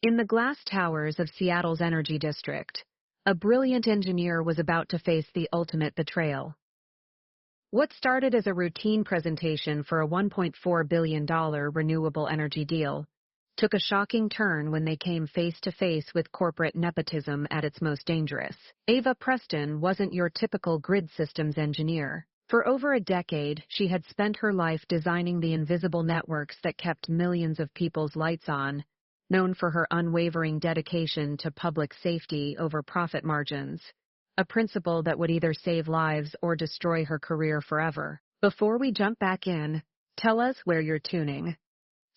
In the glass towers of Seattle's energy district, a brilliant engineer was about to face the ultimate betrayal. What started as a routine presentation for a $1.4 billion renewable energy deal took a shocking turn when they came face to face with corporate nepotism at its most dangerous. Ava Preston wasn't your typical grid systems engineer. For over a decade, she had spent her life designing the invisible networks that kept millions of people's lights on, known for her unwavering dedication to public safety over profit margins, a principle that would either save lives or destroy her career forever. Before we jump back in, tell us where you're tuning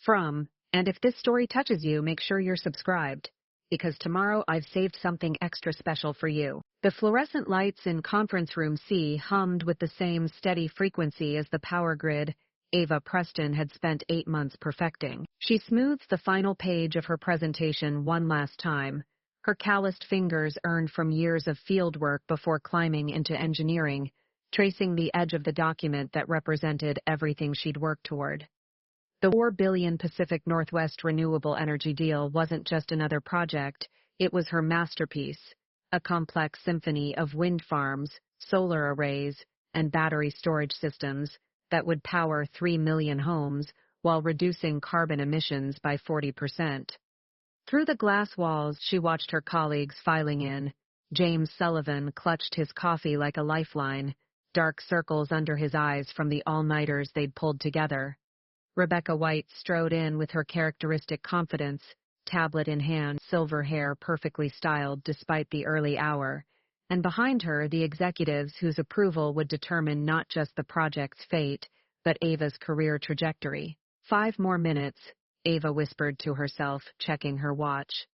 from, and if this story touches you, make sure you're subscribed, because tomorrow I've saved something extra special for you. The fluorescent lights in Conference Room C hummed with the same steady frequency as the power grid Ava Preston had spent 8 months perfecting. She smoothed the final page of her presentation one last time, her calloused fingers earned from years of fieldwork before climbing into engineering, tracing the edge of the document that represented everything she'd worked toward. The $4 billion Pacific Northwest renewable energy deal wasn't just another project, it was her masterpiece, a complex symphony of wind farms, solar arrays, and battery storage systems that would power 3 million homes while reducing carbon emissions by 40%. Through the glass walls, she watched her colleagues filing in. James Sullivan clutched his coffee like a lifeline, dark circles under his eyes from the all-nighters they'd pulled together. Rebecca White strode in with her characteristic confidence, tablet in hand, silver hair perfectly styled despite the early hour, and behind her the executives whose approval would determine not just the project's fate, but Ava's career trajectory. 5 more minutes, Ava whispered to herself, checking her watch.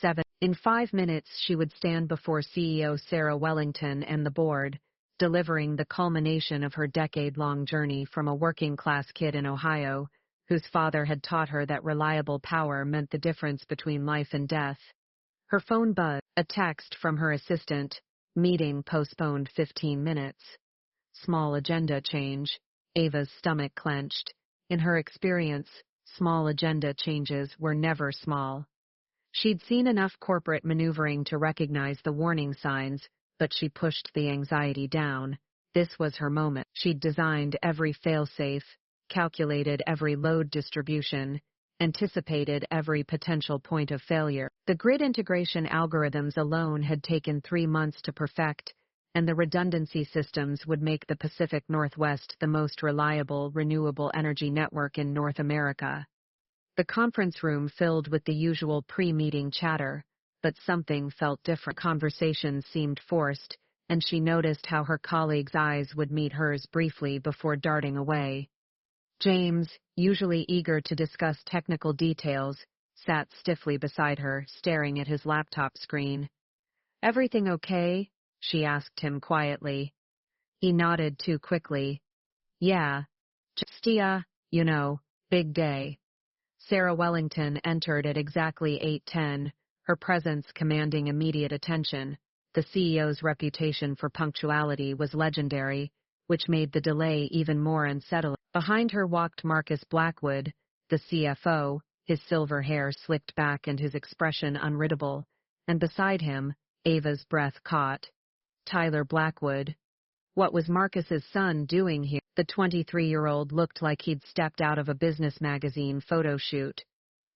7. In 5 minutes she would stand before CEO Sarah Wellington and the board, delivering the culmination of her decade-long journey from a working-class kid in Ohio, whose father had taught her that reliable power meant the difference between life and death. Her phone buzzed, a text from her assistant, meeting postponed 15 minutes. Small agenda change. Ava's stomach clenched. In her experience, small agenda changes were never small. She'd seen enough corporate maneuvering to recognize the warning signs, but she pushed the anxiety down. This was her moment. She'd designed every fail-safe, calculated every load distribution, anticipated every potential point of failure. The grid integration algorithms alone had taken 3 months to perfect, and the redundancy systems would make the Pacific Northwest the most reliable renewable energy network in North America. The conference room filled with the usual pre-meeting chatter, but something felt different. Conversations seemed forced, and she noticed how her colleagues' eyes would meet hers briefly before darting away. James, usually eager to discuss technical details, sat stiffly beside her, staring at his laptop screen. "Everything okay?" she asked him quietly. He nodded too quickly. "Yeah. Just, big day." Sarah Wellington entered at exactly 8:10, her presence commanding immediate attention. The CEO's reputation for punctuality was legendary, which made the delay even more unsettling. Behind her walked Marcus Blackwood, the CFO, his silver hair slicked back and his expression unreadable, and beside him, Ava's breath caught. Tyler Blackwood. What was Marcus's son doing here? The 23-year-old looked like he'd stepped out of a business magazine photo shoot.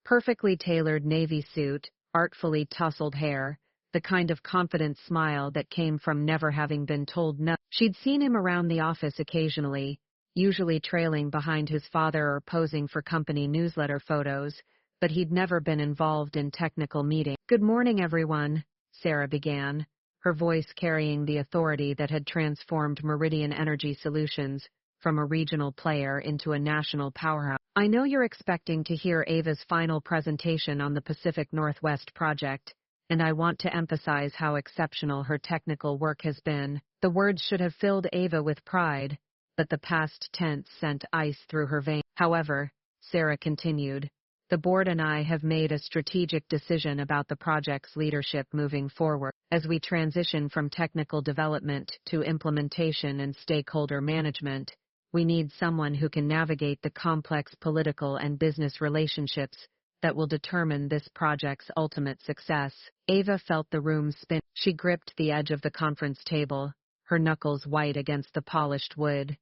Perfectly tailored navy suit, artfully tousled hair, the kind of confident smile that came from never having been told no. She'd seen him around the office occasionally, usually trailing behind his father or posing for company newsletter photos, but he'd never been involved in technical meetings. "Good morning, everyone," Sarah began, her voice carrying the authority that had transformed Meridian Energy Solutions from a regional player into a national powerhouse. "I know you're expecting to hear Ava's final presentation on the Pacific Northwest project, and I want to emphasize how exceptional her technical work has been." The words should have filled Ava with pride, but the past tense sent ice through her veins. "However," Sarah continued, "the board and I have made a strategic decision about the project's leadership moving forward. As we transition from technical development to implementation and stakeholder management, we need someone who can navigate the complex political and business relationships that will determine this project's ultimate success. Ava felt the room spin. She gripped the edge of the conference table, her knuckles white against the polished wood.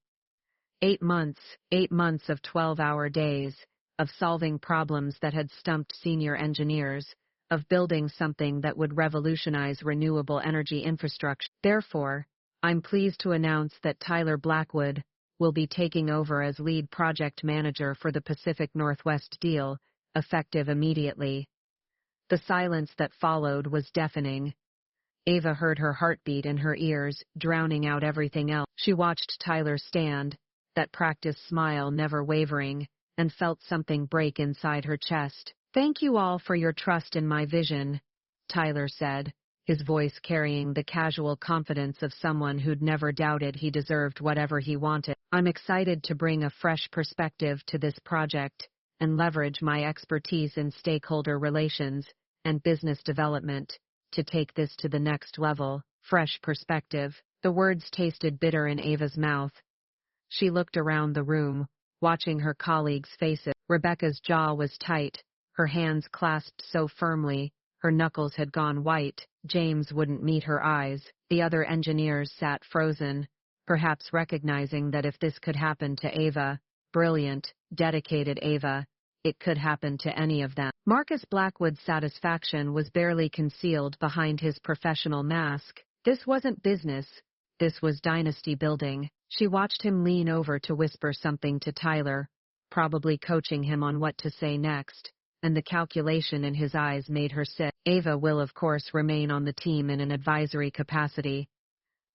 8 months of 12-hour days, of solving problems that had stumped senior engineers, of building something that would revolutionize renewable energy infrastructure. Therefore, I'm pleased to announce that Tyler Blackwood will be taking over as lead project manager for the Pacific Northwest deal, effective immediately. The silence that followed was deafening. Ava heard her heartbeat in her ears, drowning out everything else. She watched Tyler stand, that practiced smile never wavering, and felt something break inside her chest. "Thank you all for your trust in my vision," Tyler said, his voice carrying the casual confidence of someone who'd never doubted he deserved whatever he wanted. "I'm excited to bring a fresh perspective to this project and leverage my expertise in stakeholder relations and business development to take this to the next level." Fresh perspective. The words tasted bitter in Ava's mouth. She looked around the room, watching her colleagues' faces. Rebecca's jaw was tight, her hands clasped so firmly, her knuckles had gone white. James wouldn't meet her eyes. The other engineers sat frozen, perhaps recognizing that if this could happen to Ava, brilliant, dedicated Ava, it could happen to any of them. Marcus Blackwood's satisfaction was barely concealed behind his professional mask. This wasn't business. This was dynasty building. She watched him lean over to whisper something to Tyler, probably coaching him on what to say next, and the calculation in his eyes made her sick. "Ava will of course remain on the team in an advisory capacity,"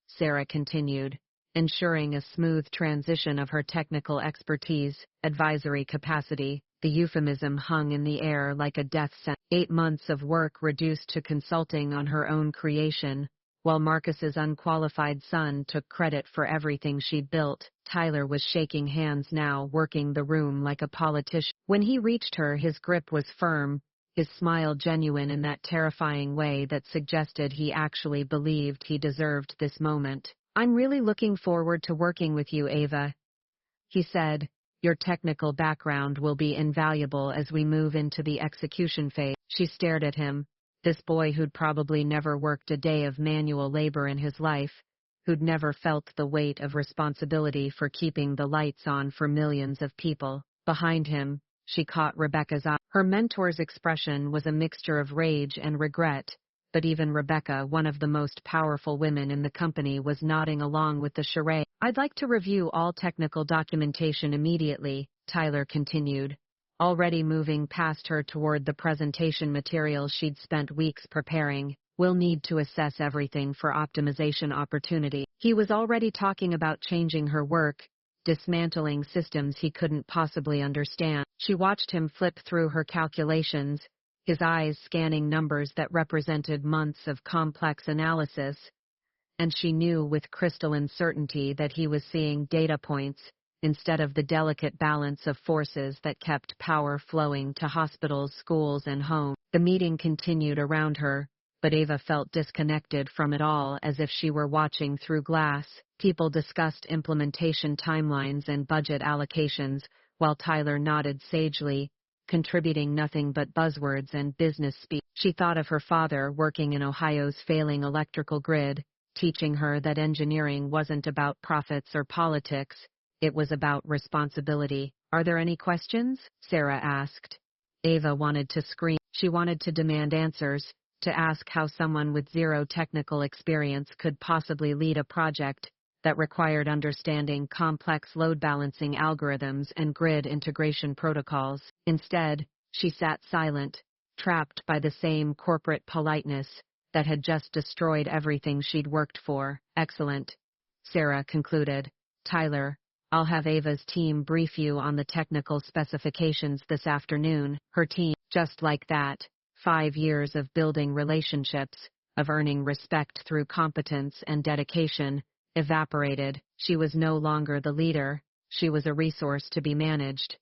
Sarah continued, ensuring a smooth transition of her technical expertise. Advisory capacity. The euphemism hung in the air like a death sentence. 8 months of work reduced to consulting on her own creation, while Marcus's unqualified son took credit for everything she'd built. Tyler was shaking hands now, working the room like a politician. When he reached her, his grip was firm, his smile genuine in that terrifying way that suggested he actually believed he deserved this moment. "I'm really looking forward to working with you, Ava," he said. "Your technical background will be invaluable as we move into the execution phase." She stared at him. This boy who'd probably never worked a day of manual labor in his life, who'd never felt the weight of responsibility for keeping the lights on for millions of people. Behind him, she caught Rebecca's eye. Her mentor's expression was a mixture of rage and regret, but even Rebecca, one of the most powerful women in the company, was nodding along with the charade. "I'd like to review all technical documentation immediately," Tyler continued, already moving past her toward the presentation materials she'd spent weeks preparing. "We'll need to assess everything for optimization opportunity." He was already talking about changing her work, dismantling systems he couldn't possibly understand. She watched him flip through her calculations, his eyes scanning numbers that represented months of complex analysis, and she knew with crystalline certainty that he was seeing data points instead of the delicate balance of forces that kept power flowing to hospitals, schools, and homes. The meeting continued around her, but Ava felt disconnected from it all, as if she were watching through glass. People discussed implementation timelines and budget allocations, while Tyler nodded sagely, contributing nothing but buzzwords and business speak. She thought of her father working in Ohio's failing electrical grid, teaching her that engineering wasn't about profits or politics, it was about responsibility. "Are there any questions?" Sarah asked. Ava wanted to scream. She wanted to demand answers, to ask how someone with zero technical experience could possibly lead a project that required understanding complex load-balancing algorithms and grid integration protocols. Instead, she sat silent, trapped by the same corporate politeness that had just destroyed everything she'd worked for. "Excellent," Sarah concluded. "Tyler, I'll have Ava's team brief you on the technical specifications this afternoon." Her team, just like that, 5 years of building relationships, of earning respect through competence and dedication, evaporated. She was no longer the leader, she was a resource to be managed.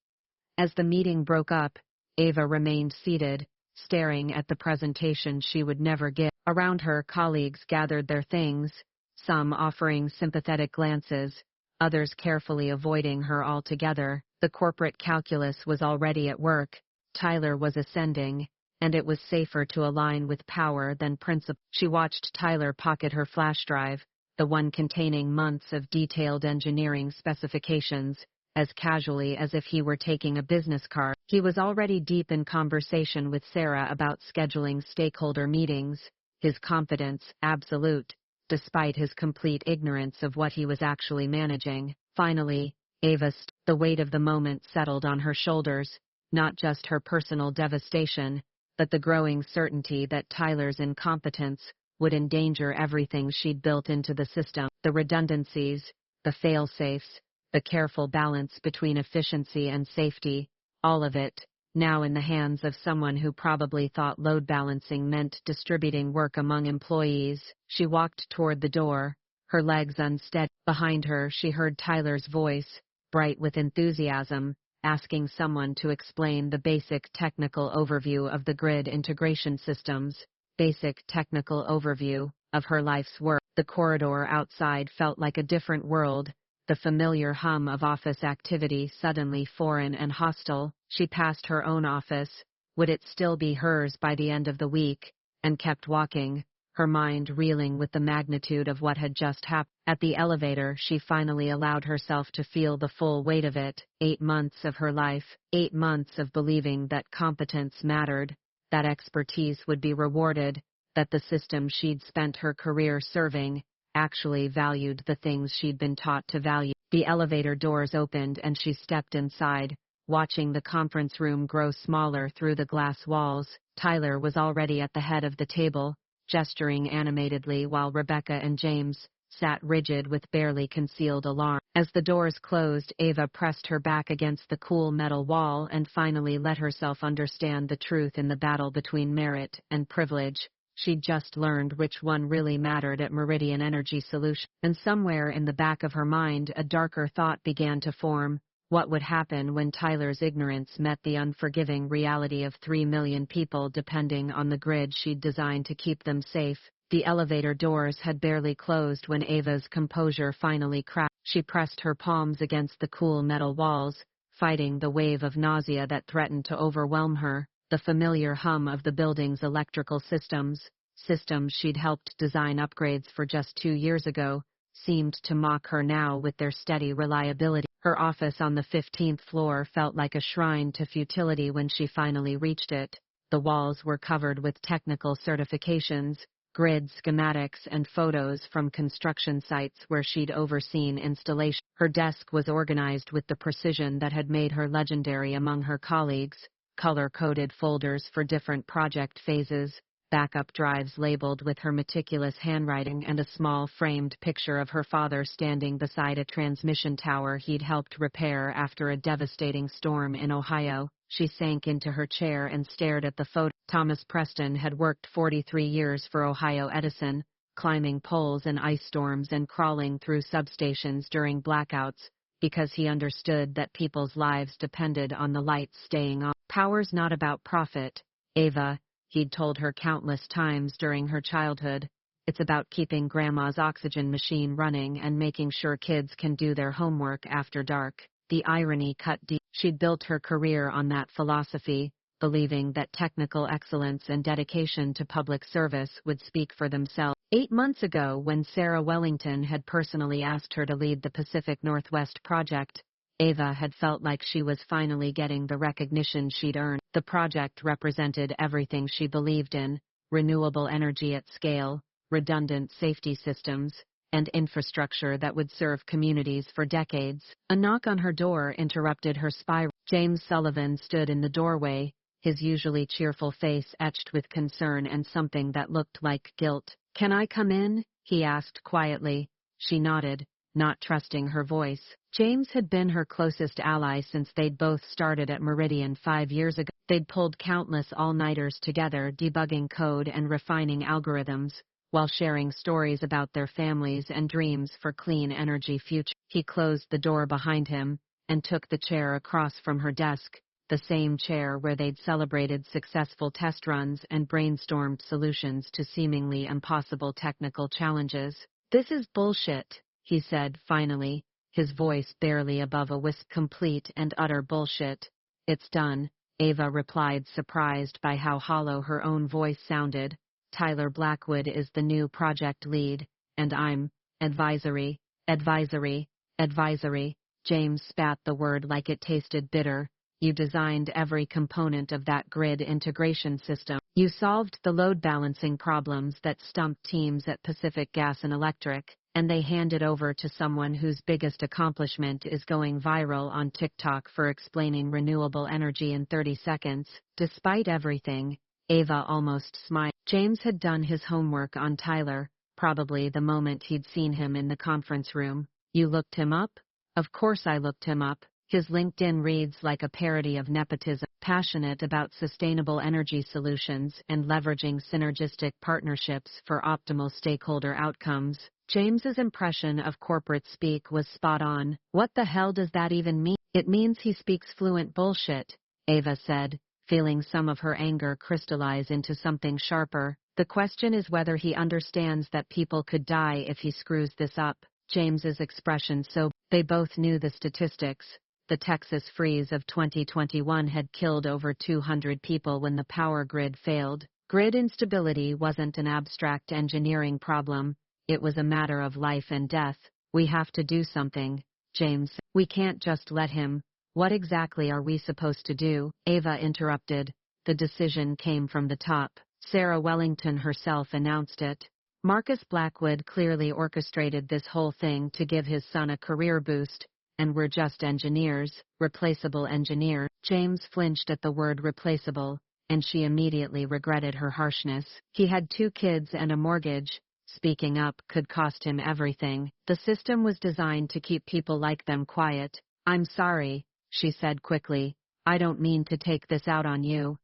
As the meeting broke up, Ava remained seated, staring at the presentation she would never give. Around her, colleagues gathered their things, some offering sympathetic glances, others carefully avoiding her altogether. The corporate calculus was already at work, Tyler was ascending, and it was safer to align with power than principle. She watched Tyler pocket her flash drive, the one containing months of detailed engineering specifications, as casually as if he were taking a business card. He was already deep in conversation with Sarah about scheduling stakeholder meetings, his confidence absolute, despite his complete ignorance of what he was actually managing. Finally, the weight of the moment settled on her shoulders, not just her personal devastation, but the growing certainty that Tyler's incompetence would endanger everything she'd built into the system. The redundancies, the fail-safes, the careful balance between efficiency and safety, all of it, now in the hands of someone who probably thought load balancing meant distributing work among employees. She walked toward the door, her legs unsteady. Behind her, she heard Tyler's voice, bright with enthusiasm, asking someone to explain the basic technical overview of the grid integration systems, basic technical overview of her life's work. The corridor outside felt like a different world, the familiar hum of office activity suddenly foreign and hostile. She passed her own office, would it still be hers by the end of the week, and kept walking, her mind reeling with the magnitude of what had just happened. At the elevator, she finally allowed herself to feel the full weight of it. 8 months of her life, 8 months of believing that competence mattered, that expertise would be rewarded, that the system she'd spent her career serving actually valued the things she'd been taught to value. The elevator doors opened and she stepped inside, watching the conference room grow smaller through the glass walls. Tyler was already at the head of the table, gesturing animatedly while Rebecca and James sat rigid with barely concealed alarm. As the doors closed, Ava pressed her back against the cool metal wall and finally let herself understand the truth in the battle between merit and privilege. She'd just learned which one really mattered at Meridian Energy Solutions, and somewhere in the back of her mind a darker thought began to form. What would happen when Tyler's ignorance met the unforgiving reality of 3 million people depending on the grid she'd designed to keep them safe? The elevator doors had barely closed when Ava's composure finally cracked. She pressed her palms against the cool metal walls, fighting the wave of nausea that threatened to overwhelm her. The familiar hum of the building's electrical systems she'd helped design upgrades for just 2 years ago, seemed to mock her now with their steady reliability. Her office on the 15th floor felt like a shrine to futility when she finally reached it. The walls were covered with technical certifications, grid schematics and photos from construction sites where she'd overseen installation. Her desk was organized with the precision that had made her legendary among her colleagues, color-coded folders for different project phases, backup drives labeled with her meticulous handwriting, and a small framed picture of her father standing beside a transmission tower he'd helped repair after a devastating storm in Ohio. She sank into her chair and stared at the photo. Thomas Preston had worked 43 years for Ohio Edison, climbing poles in ice storms and crawling through substations during blackouts, because he understood that people's lives depended on the lights staying on. Power's not about profit, Ava, he'd told her countless times during her childhood. It's about keeping Grandma's oxygen machine running and making sure kids can do their homework after dark. The irony cut deep. She'd built her career on that philosophy, believing that technical excellence and dedication to public service would speak for themselves. 8 months ago, when Sarah Wellington had personally asked her to lead the Pacific Northwest project, Ava had felt like she was finally getting the recognition she'd earned. The project represented everything she believed in: renewable energy at scale, redundant safety systems, and infrastructure that would serve communities for decades. A knock on her door interrupted her spiral. James Sullivan stood in the doorway, his usually cheerful face etched with concern and something that looked like guilt. "Can I come in?" he asked quietly. She nodded, not trusting her voice. James had been her closest ally since they'd both started at Meridian 5 years ago. They'd pulled countless all-nighters together, debugging code and refining algorithms, while sharing stories about their families and dreams for clean energy future. He closed the door behind him and took the chair across from her desk, the same chair where they'd celebrated successful test runs and brainstormed solutions to seemingly impossible technical challenges. "This is bullshit," he said finally, his voice barely above a whisper. "Complete and utter bullshit. It's done," Ava replied, surprised by how hollow her own voice sounded. Tyler Blackwood is the new project lead, and I'm advisory, advisory, advisory. James spat the word like it tasted bitter. You designed every component of that grid integration system. You solved the load balancing problems that stumped teams at Pacific Gas and Electric, and they hand it over to someone whose biggest accomplishment is going viral on TikTok for explaining renewable energy in 30 seconds. Despite everything, Ava almost smiled. James had done his homework on Tyler, probably the moment he'd seen him in the conference room. You looked him up? Of course I looked him up. His LinkedIn reads like a parody of nepotism, passionate about sustainable energy solutions and leveraging synergistic partnerships for optimal stakeholder outcomes. James's impression of corporate speak was spot on. What the hell does that even mean? It means he speaks fluent bullshit, Ava said, feeling some of her anger crystallize into something sharper. The question is whether he understands that people could die if he screws this up. James's expression so they both knew the statistics. The Texas freeze of 2021 had killed over 200 people when the power grid failed. Grid instability wasn't an abstract engineering problem. It was a matter of life and death. We have to do something, James. We can't just let him. What exactly are we supposed to do? Ava interrupted. The decision came from the top. Sarah Wellington herself announced it. Marcus Blackwood clearly orchestrated this whole thing to give his son a career boost. And we're just engineers, replaceable engineer. James flinched at the word replaceable, and she immediately regretted her harshness. He had 2 kids and a mortgage. Speaking up could cost him everything. The system was designed to keep people like them quiet. I'm sorry, she said quickly. I don't mean to take this out on you.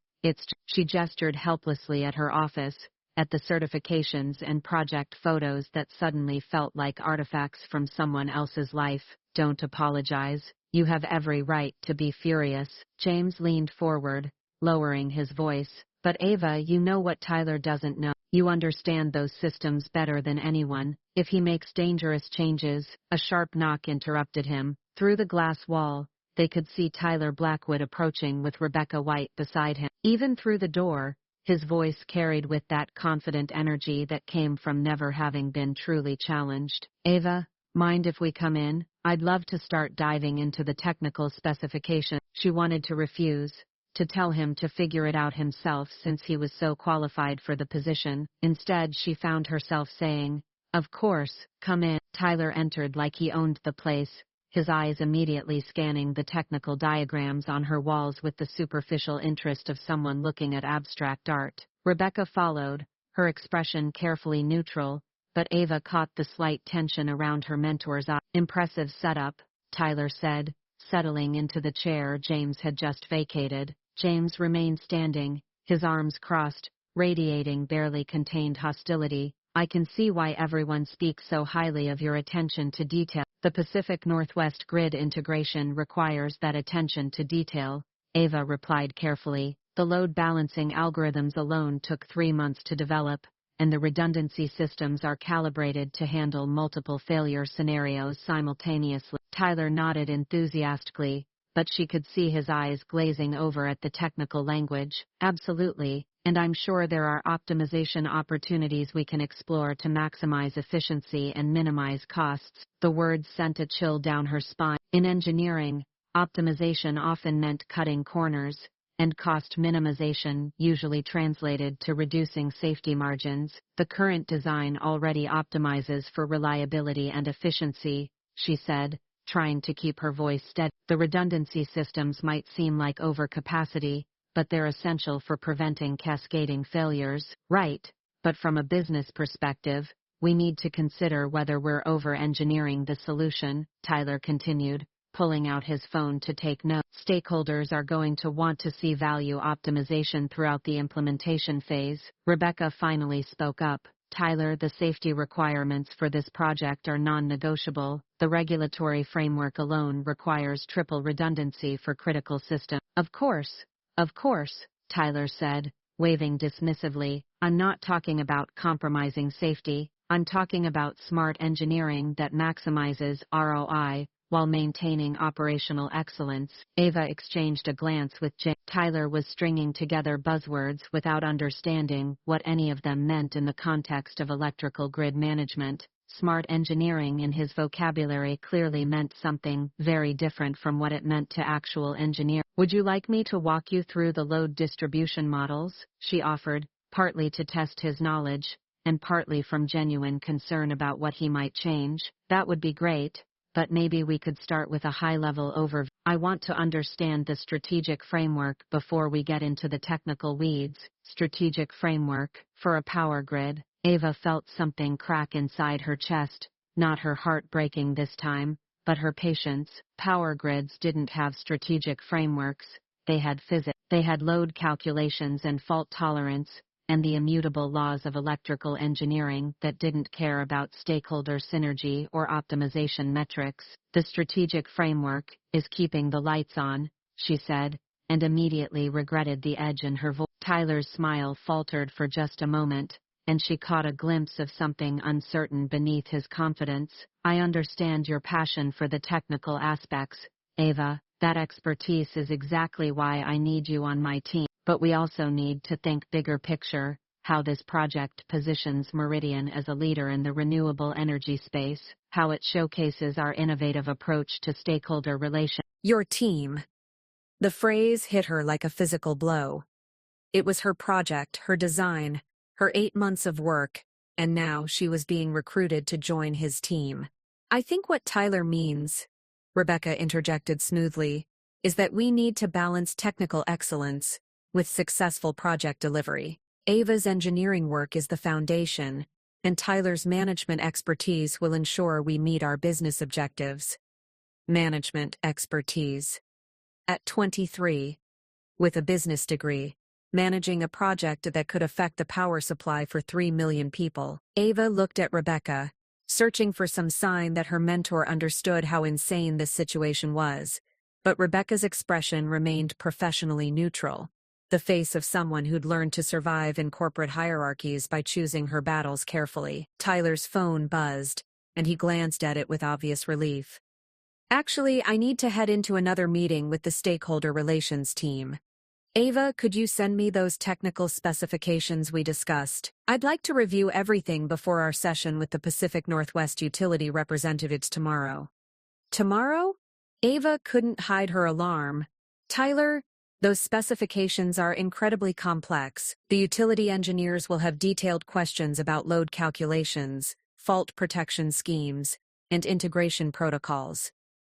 She gestured helplessly at her office, at the certifications and project photos that suddenly felt like artifacts from someone else's life. Don't apologize. You have every right to be furious. James leaned forward, lowering his voice. But Ava, you know what Tyler doesn't know. You understand those systems better than anyone. If he makes dangerous changes, a sharp knock interrupted him. Through the glass wall, they could see Tyler Blackwood approaching with Rebecca White beside him. Even through the door, his voice carried with that confident energy that came from never having been truly challenged. Ava, mind if we come in? I'd love to start diving into the technical specifications. She wanted to refuse, to tell him to figure it out himself since he was so qualified for the position. Instead, she found herself saying, "Of course, come in." Tyler entered like he owned the place, his eyes immediately scanning the technical diagrams on her walls with the superficial interest of someone looking at abstract art. Rebecca followed, her expression carefully neutral, but Ava caught the slight tension around her mentor's eye. Impressive setup, Tyler said, settling into the chair James had just vacated. James remained standing, his arms crossed, radiating barely contained hostility. I can see why everyone speaks so highly of your attention to detail. The Pacific Northwest grid integration requires that attention to detail, Ava replied carefully. The load balancing algorithms alone took 3 months to develop, and the redundancy systems are calibrated to handle multiple failure scenarios simultaneously. Tyler nodded enthusiastically, but she could see his eyes glazing over at the technical language. Absolutely, and I'm sure there are optimization opportunities we can explore to maximize efficiency and minimize costs. The words sent a chill down her spine. In engineering, optimization often meant cutting corners, and cost minimization usually translated to reducing safety margins. The current design already optimizes for reliability and efficiency, she said, trying to keep her voice steady. The redundancy systems might seem like overcapacity, but they're essential for preventing cascading failures. Right, but from a business perspective, we need to consider whether we're over-engineering the solution, Tyler continued, pulling out his phone to take notes. Stakeholders are going to want to see value optimization throughout the implementation phase. Rebecca finally spoke up. Tyler, the safety requirements for this project are non-negotiable. The regulatory framework alone requires triple redundancy for critical systems. Of course, Tyler said, waving dismissively. I'm not talking about compromising safety. I'm talking about smart engineering that maximizes ROI, while maintaining operational excellence. Ava exchanged a glance with Jay. Tyler was stringing together buzzwords without understanding what any of them meant in the context of electrical grid management. Smart engineering in his vocabulary clearly meant something very different from what it meant to actual engineer. "Would you like me to walk you through the load distribution models?" she offered, partly to test his knowledge, and partly from genuine concern about what he might change. "That would be great, but maybe we could start with a high-level overview. I want to understand the strategic framework before we get into the technical weeds." Strategic framework for a power grid. Ava felt something crack inside her chest, not her heart breaking this time, but her patience. Power grids didn't have strategic frameworks, they had physics. They had load calculations and fault tolerance, and the immutable laws of electrical engineering that didn't care about stakeholder synergy or optimization metrics. "The strategic framework is keeping the lights on," she said, and immediately regretted the edge in her voice. Tyler's smile faltered for just a moment, and she caught a glimpse of something uncertain beneath his confidence. "I understand your passion for the technical aspects, Ava. That expertise is exactly why I need you on my team. But we also need to think bigger picture, how this project positions Meridian as a leader in the renewable energy space, how it showcases our innovative approach to stakeholder relations." Your team. The phrase hit her like a physical blow. It was her project, her design, her 8 months of work, and now she was being recruited to join his team. "I think what Tyler means," Rebecca interjected smoothly, "is that we need to balance technical excellence with successful project delivery. Ava's engineering work is the foundation, and Tyler's management expertise will ensure we meet our business objectives." Management expertise. At 23, with a business degree, managing a project that could affect the power supply for 3 million people. Ava looked at Rebecca, searching for some sign that her mentor understood how insane this situation was, but Rebecca's expression remained professionally neutral, the face of someone who'd learned to survive in corporate hierarchies by choosing her battles carefully. Tyler's phone buzzed, and he glanced at it with obvious relief. "Actually, I need to head into another meeting with the stakeholder relations team. Ava, could you send me those technical specifications we discussed? I'd like to review everything before our session with the Pacific Northwest utility representatives tomorrow." Tomorrow? Ava couldn't hide her alarm. "Tyler, those specifications are incredibly complex. The utility engineers will have detailed questions about load calculations, fault protection schemes, and integration protocols.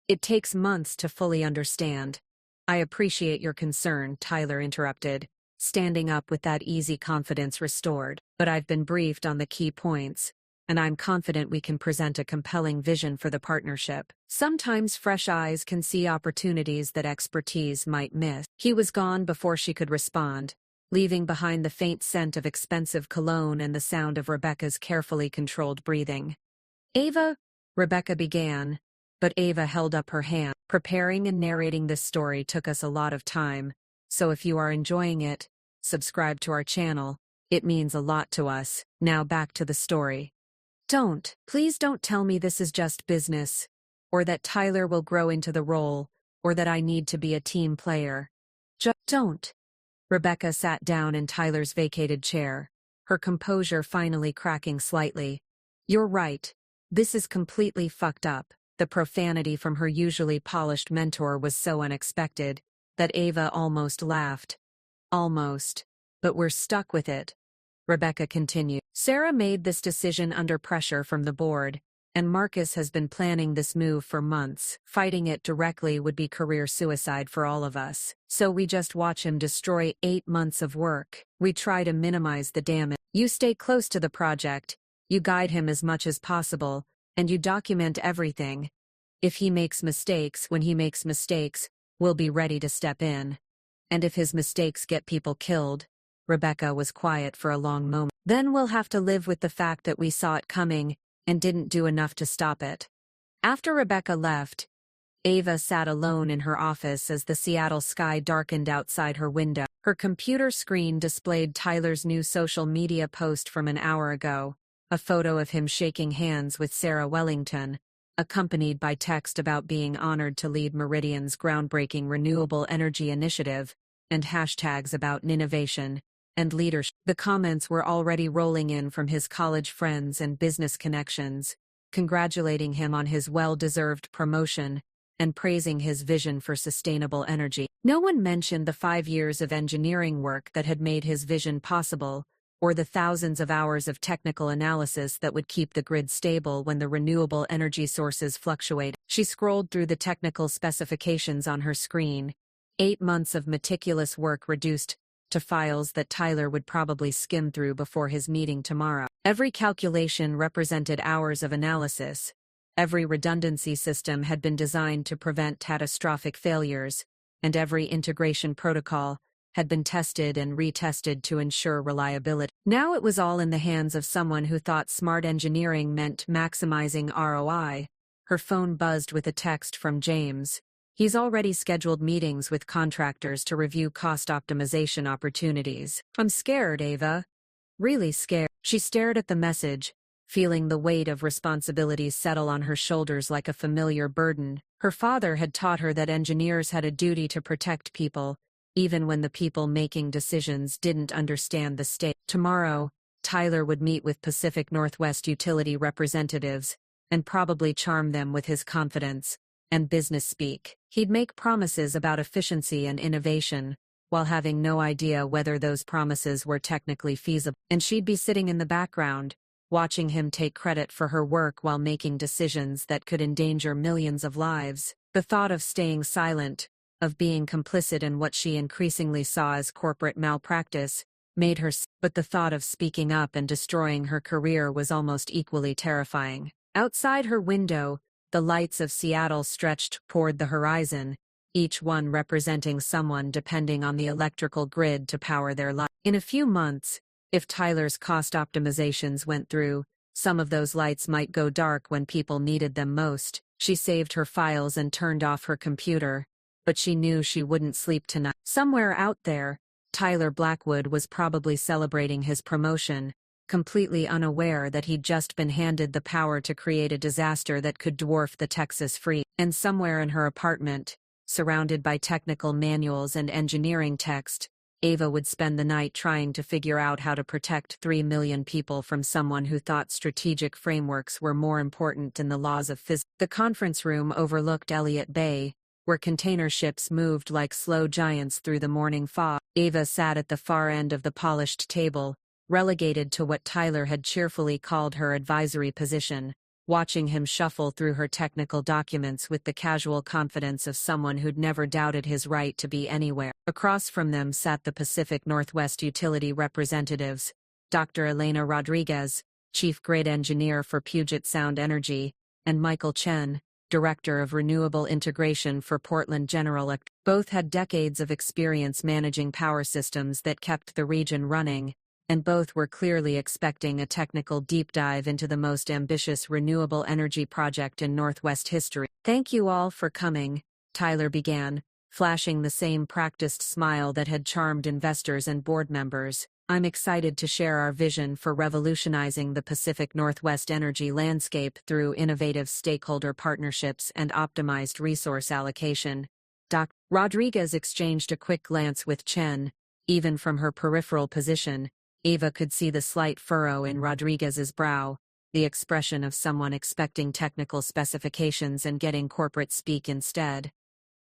It takes months to fully understand." "I appreciate your concern," Tyler interrupted, standing up with that easy confidence restored. "But I've been briefed on the key points, and I'm confident we can present a compelling vision for the partnership. Sometimes fresh eyes can see opportunities that expertise might miss." He was gone before she could respond, leaving behind the faint scent of expensive cologne and the sound of Rebecca's carefully controlled breathing. "Ava," Rebecca began, but Ava held up her hand. "Preparing and narrating this story took us a lot of time, so if you are enjoying it, subscribe to our channel. It means a lot to us. Now back to the story." Please don't tell me this is just business, or that Tyler will grow into the role, or that I need to be a team player. Just don't." Rebecca sat down in Tyler's vacated chair, her composure finally cracking slightly. "You're right. This is completely fucked up." The profanity from her usually polished mentor was so unexpected that Ava almost laughed. "Almost. But we're stuck with it," Rebecca continued. "Sarah made this decision under pressure from the board, and Marcus has been planning this move for months. Fighting it directly would be career suicide for all of us. So we just watch him destroy 8 months of work. We try to minimize the damage. You stay close to the project, you guide him as much as possible, and you document everything. If he makes mistakes, when he makes mistakes, we'll be ready to step in. And if his mistakes get people killed," Rebecca was quiet for a long moment, "then we'll have to live with the fact that we saw it coming and didn't do enough to stop it." After Rebecca left, Ava sat alone in her office as the Seattle sky darkened outside her window. Her computer screen displayed Tyler's new social media post from an hour ago, a photo of him shaking hands with Sarah Wellington, accompanied by text about being honored to lead Meridian's groundbreaking renewable energy initiative, and hashtags about innovation and leadership. The comments were already rolling in from his college friends and business connections, congratulating him on his well-deserved promotion and praising his vision for sustainable energy. No one mentioned the 5 years of engineering work that had made his vision possible, or the thousands of hours of technical analysis that would keep the grid stable when the renewable energy sources fluctuate. She scrolled through the technical specifications on her screen. 8 months of meticulous work reduced to files that Tyler would probably skim through before his meeting tomorrow. Every calculation represented hours of analysis. Every redundancy system had been designed to prevent catastrophic failures, and every integration protocol had been tested and retested to ensure reliability. Now it was all in the hands of someone who thought smart engineering meant maximizing ROI. Her phone buzzed with a text from James. He's already scheduled meetings with contractors to review cost optimization opportunities. I'm scared, Ava. Really scared. She stared at the message, feeling the weight of responsibilities settle on her shoulders like a familiar burden. Her father had taught her that engineers had a duty to protect people, even when the people making decisions didn't understand the state. Tomorrow, Tyler would meet with Pacific Northwest utility representatives, and probably charm them with his confidence and business speak. He'd make promises about efficiency and innovation, while having no idea whether those promises were technically feasible. And she'd be sitting in the background, watching him take credit for her work while making decisions that could endanger millions of lives. The thought of staying silent, of being complicit in what she increasingly saw as corporate malpractice, made her but the thought of speaking up and destroying her career was almost equally terrifying. Outside her window, the lights of Seattle stretched toward the horizon, each one representing someone depending on the electrical grid to power their life. In a few months, if Tyler's cost optimizations went through, some of those lights might go dark when people needed them most. She saved her files and turned off her computer, but she knew she wouldn't sleep tonight. Somewhere out there, Tyler Blackwood was probably celebrating his promotion, completely unaware that he'd just been handed the power to create a disaster that could dwarf the Texas freeze. And somewhere in her apartment, surrounded by technical manuals and engineering text, Ava would spend the night trying to figure out how to protect 3 million people from someone who thought strategic frameworks were more important than the laws of physics. The conference room overlooked Elliott Bay, where container ships moved like slow giants through the morning fog. Ava sat at the far end of the polished table, relegated to what Tyler had cheerfully called her advisory position, watching him shuffle through her technical documents with the casual confidence of someone who'd never doubted his right to be anywhere. Across from them sat the Pacific Northwest utility representatives, Dr. Elena Rodriguez, chief grid engineer for Puget Sound Energy, and Michael Chen, director of renewable integration for Portland General Electric. Both had decades of experience managing power systems that kept the region running, and both were clearly expecting a technical deep dive into the most ambitious renewable energy project in Northwest history. Thank you all for coming, Tyler began, flashing the same practiced smile that had charmed investors and board members. I'm excited to share our vision for revolutionizing the Pacific Northwest energy landscape through innovative stakeholder partnerships and optimized resource allocation. Dr. Rodriguez exchanged a quick glance with Chen. Even from her peripheral position, Ava could see the slight furrow in Rodriguez's brow, the expression of someone expecting technical specifications and getting corporate speak instead.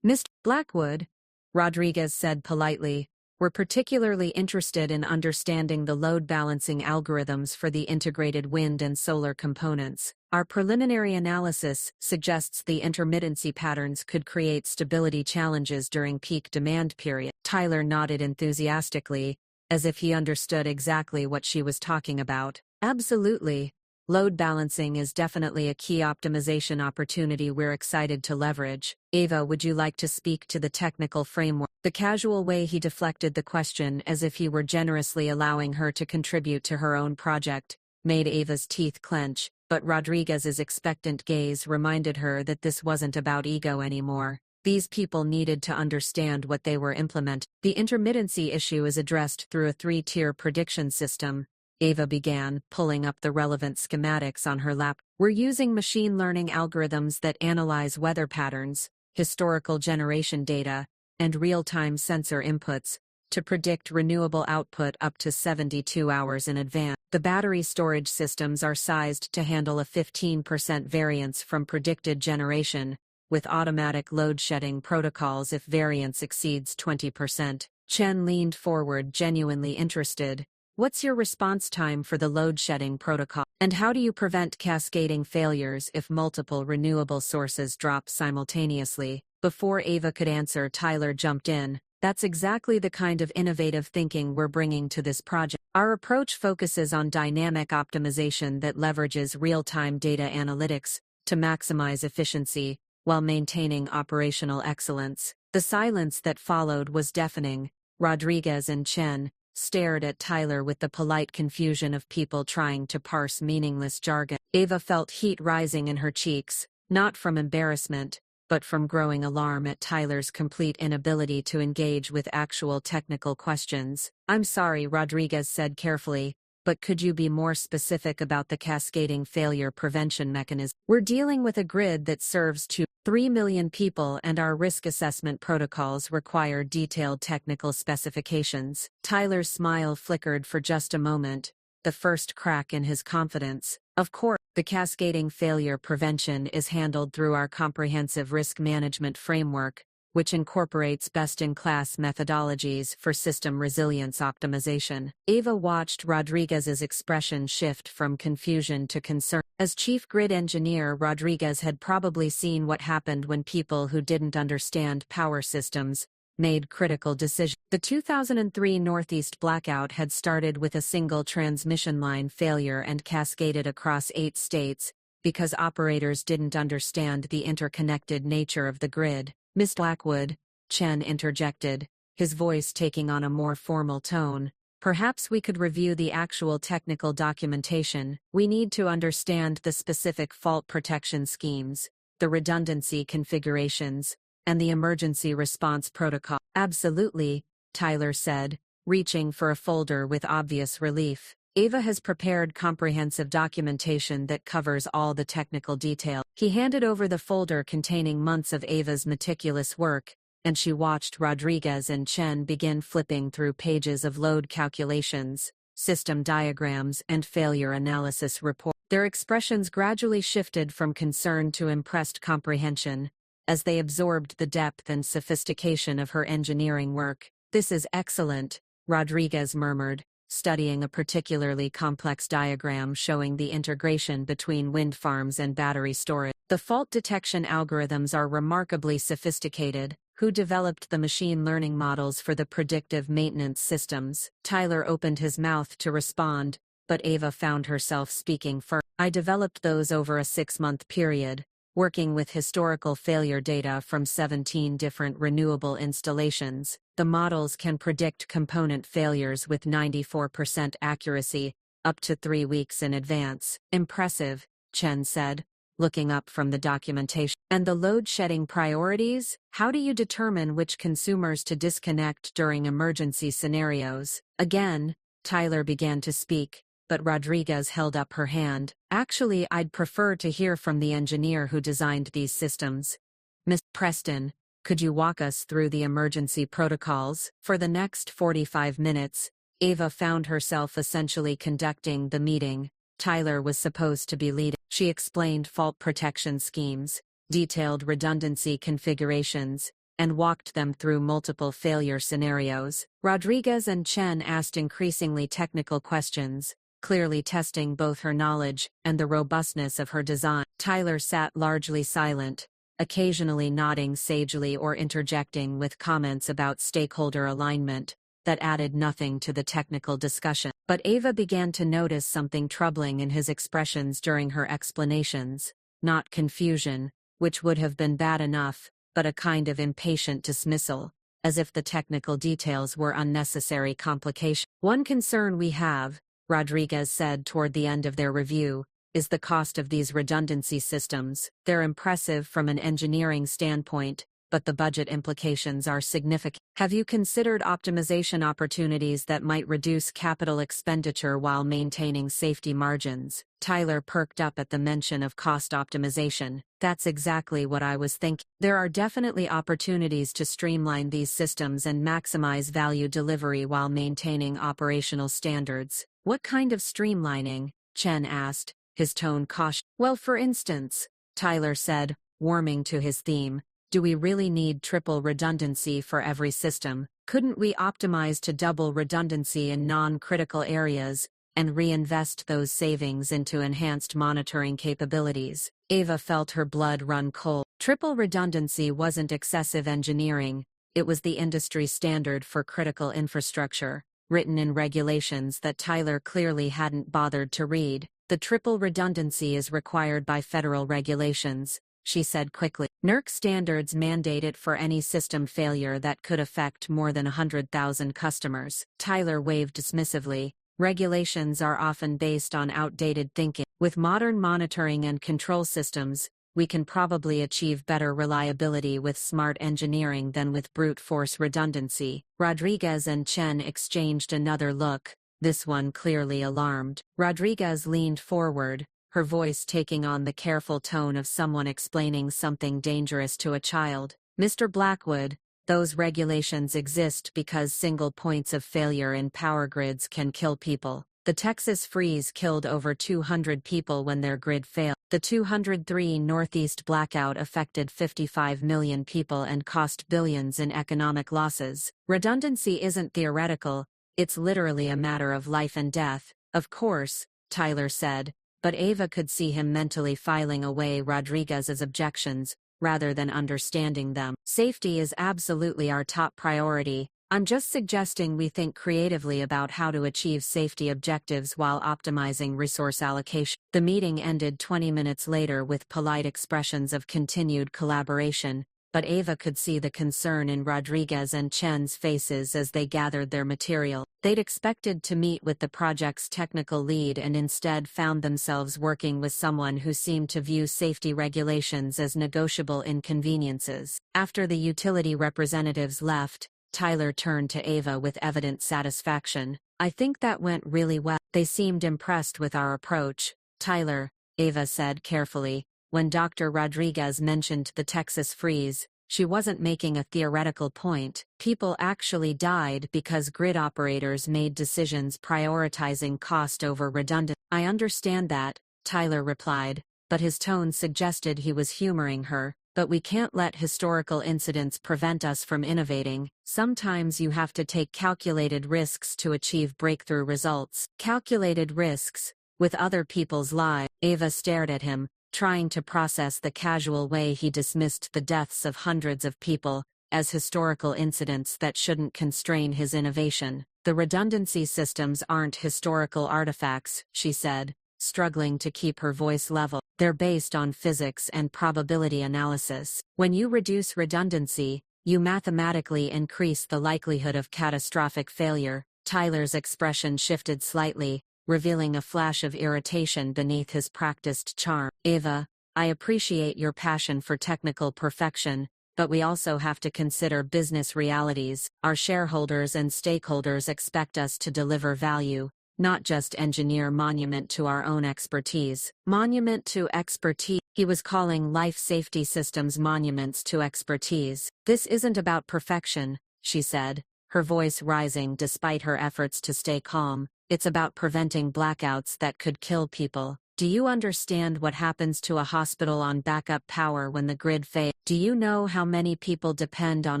Mr. Blackwood, Rodriguez said politely, we're particularly interested in understanding the load balancing algorithms for the integrated wind and solar components. Our preliminary analysis suggests the intermittency patterns could create stability challenges during peak demand period. Tyler nodded enthusiastically, as if he understood exactly what she was talking about. Absolutely. Load balancing is definitely a key optimization opportunity we're excited to leverage. Ava, would you like to speak to the technical framework? The casual way he deflected the question, as if he were generously allowing her to contribute to her own project, made Ava's teeth clench, but Rodriguez's expectant gaze reminded her that this wasn't about ego anymore. These people needed to understand what they were implementing. The intermittency issue is addressed through a 3-tier prediction system, Ava began, pulling up the relevant schematics on her lap. We're using machine learning algorithms that analyze weather patterns, historical generation data, and real-time sensor inputs to predict renewable output up to 72 hours in advance. The battery storage systems are sized to handle a 15% variance from predicted generation, with automatic load-shedding protocols if variance exceeds 20%. Chen leaned forward, genuinely interested. What's your response time for the load-shedding protocol? And how do you prevent cascading failures if multiple renewable sources drop simultaneously? Before Ava could answer, Tyler jumped in. That's exactly the kind of innovative thinking we're bringing to this project. Our approach focuses on dynamic optimization that leverages real-time data analytics to maximize efficiency while maintaining operational excellence. The silence that followed was deafening. Rodriguez and Chen stared at Tyler with the polite confusion of people trying to parse meaningless jargon. Ava felt heat rising in her cheeks, not from embarrassment, but from growing alarm at Tyler's complete inability to engage with actual technical questions. I'm sorry, Rodriguez said carefully, but could you be more specific about the cascading failure prevention mechanism? We're dealing with a grid that serves 3 million people, and our risk assessment protocols require detailed technical specifications. Tyler's smile flickered for just a moment, the first crack in his confidence. Of course, the cascading failure prevention is handled through our comprehensive risk management framework, which incorporates best-in-class methodologies for system resilience optimization. Ava watched Rodriguez's expression shift from confusion to concern. As chief grid engineer, Rodriguez had probably seen what happened when people who didn't understand power systems made critical decisions. The 2003 Northeast blackout had started with a single transmission line failure and cascaded across 8 states because operators didn't understand the interconnected nature of the grid. Miss Blackwood, Chen interjected, his voice taking on a more formal tone. Perhaps we could review the actual technical documentation. We need to understand the specific fault protection schemes, the redundancy configurations, and the emergency response protocol. Absolutely, Tyler said, reaching for a folder with obvious relief. Ava has prepared comprehensive documentation that covers all the technical detail. He handed over the folder containing months of Ava's meticulous work, and she watched Rodriguez and Chen begin flipping through pages of load calculations, system diagrams, and failure analysis reports. Their expressions gradually shifted from concern to impressed comprehension, as they absorbed the depth and sophistication of her engineering work. This is excellent, Rodriguez murmured, studying a particularly complex diagram showing the integration between wind farms and battery storage. The fault detection algorithms are remarkably sophisticated. Who developed the machine learning models for the predictive maintenance systems? Tyler opened his mouth to respond, but Ava found herself speaking first. I developed those over a 6-month period, working with historical failure data from 17 different renewable installations. The models can predict component failures with 94% accuracy, up to 3 weeks in advance. Impressive, Chen said, looking up from the documentation. And the load-shedding priorities? How do you determine which consumers to disconnect during emergency scenarios? Again, Tyler began to speak, but Rodriguez held up her hand. Actually, I'd prefer to hear from the engineer who designed these systems. Miss Preston, could you walk us through the emergency protocols? For the next 45 minutes, Ava found herself essentially conducting the meeting. Tyler was supposed to be leading. She explained fault protection schemes, detailed redundancy configurations, and walked them through multiple failure scenarios. Rodriguez and Chen asked increasingly technical questions, clearly testing both her knowledge and the robustness of her design. Tyler sat largely silent, occasionally nodding sagely or interjecting with comments about stakeholder alignment that added nothing to the technical discussion. But Ava began to notice something troubling in his expressions during her explanations, not confusion, which would have been bad enough, but a kind of impatient dismissal, as if the technical details were unnecessary complication. One concern we have, Rodriguez said toward the end of their review, is the cost of these redundancy systems. They're impressive from an engineering standpoint, but the budget implications are significant. Have you considered optimization opportunities that might reduce capital expenditure while maintaining safety margins? Tyler perked up at the mention of cost optimization. That's exactly what I was thinking. There are definitely opportunities to streamline these systems and maximize value delivery while maintaining operational standards. What kind of streamlining? Chen asked, his tone cautious. Well, for instance, Tyler said, warming to his theme, do we really need triple redundancy for every system? Couldn't we optimize to double redundancy in non-critical areas and reinvest those savings into enhanced monitoring capabilities? Ava felt her blood run cold. Triple redundancy wasn't excessive engineering, it was the industry standard for critical infrastructure, written in regulations that Tyler clearly hadn't bothered to read. The triple redundancy is required by federal regulations, she said quickly. NERC standards mandate it for any system failure that could affect more than 100,000 customers. Tyler waved dismissively. Regulations are often based on outdated thinking. With modern monitoring and control systems, we can probably achieve better reliability with smart engineering than with brute force redundancy. Rodriguez and Chen exchanged another look, this one clearly alarmed. Rodriguez leaned forward, her voice taking on the careful tone of someone explaining something dangerous to a child. Mr. Blackwood, those regulations exist because single points of failure in power grids can kill people. The Texas freeze killed over 200 people when their grid failed. The 2003 Northeast blackout affected 55 million people and cost billions in economic losses. Redundancy isn't theoretical, it's literally a matter of life and death. Of course, Tyler said, but Ava could see him mentally filing away Rodriguez's objections, rather than understanding them. Safety is absolutely our top priority. I'm just suggesting we think creatively about how to achieve safety objectives while optimizing resource allocation. The meeting ended 20 minutes later with polite expressions of continued collaboration, but Ava could see the concern in Rodriguez and Chen's faces as they gathered their material. They'd expected to meet with the project's technical lead and instead found themselves working with someone who seemed to view safety regulations as negotiable inconveniences. After the utility representatives left, Tyler turned to Ava with evident satisfaction. I think that went really well. They seemed impressed with our approach. Tyler, Ava said carefully, when Dr. Rodriguez mentioned the Texas freeze, she wasn't making a theoretical point. People actually died because grid operators made decisions prioritizing cost over redundancy. I understand that, Tyler replied, but his tone suggested he was humoring her. But we can't let historical incidents prevent us from innovating. Sometimes you have to take calculated risks to achieve breakthrough results. Calculated risks, with other people's lives. Ava stared at him, trying to process the casual way he dismissed the deaths of hundreds of people as historical incidents that shouldn't constrain his innovation. The redundancy systems aren't historical artifacts, she said, struggling to keep her voice level. They're based on physics and probability analysis. When you reduce redundancy, you mathematically increase the likelihood of catastrophic failure. Tyler's expression shifted slightly, revealing a flash of irritation beneath his practiced charm. Ava, I appreciate your passion for technical perfection, but we also have to consider business realities. Our shareholders and stakeholders expect us to deliver value, not just engineer monument to our own expertise. Monument to expertise. He was calling life safety systems monuments to expertise. This isn't about perfection, she said, her voice rising despite her efforts to stay calm. It's about preventing blackouts that could kill people. Do you understand what happens to a hospital on backup power when the grid fails? Do you know how many people depend on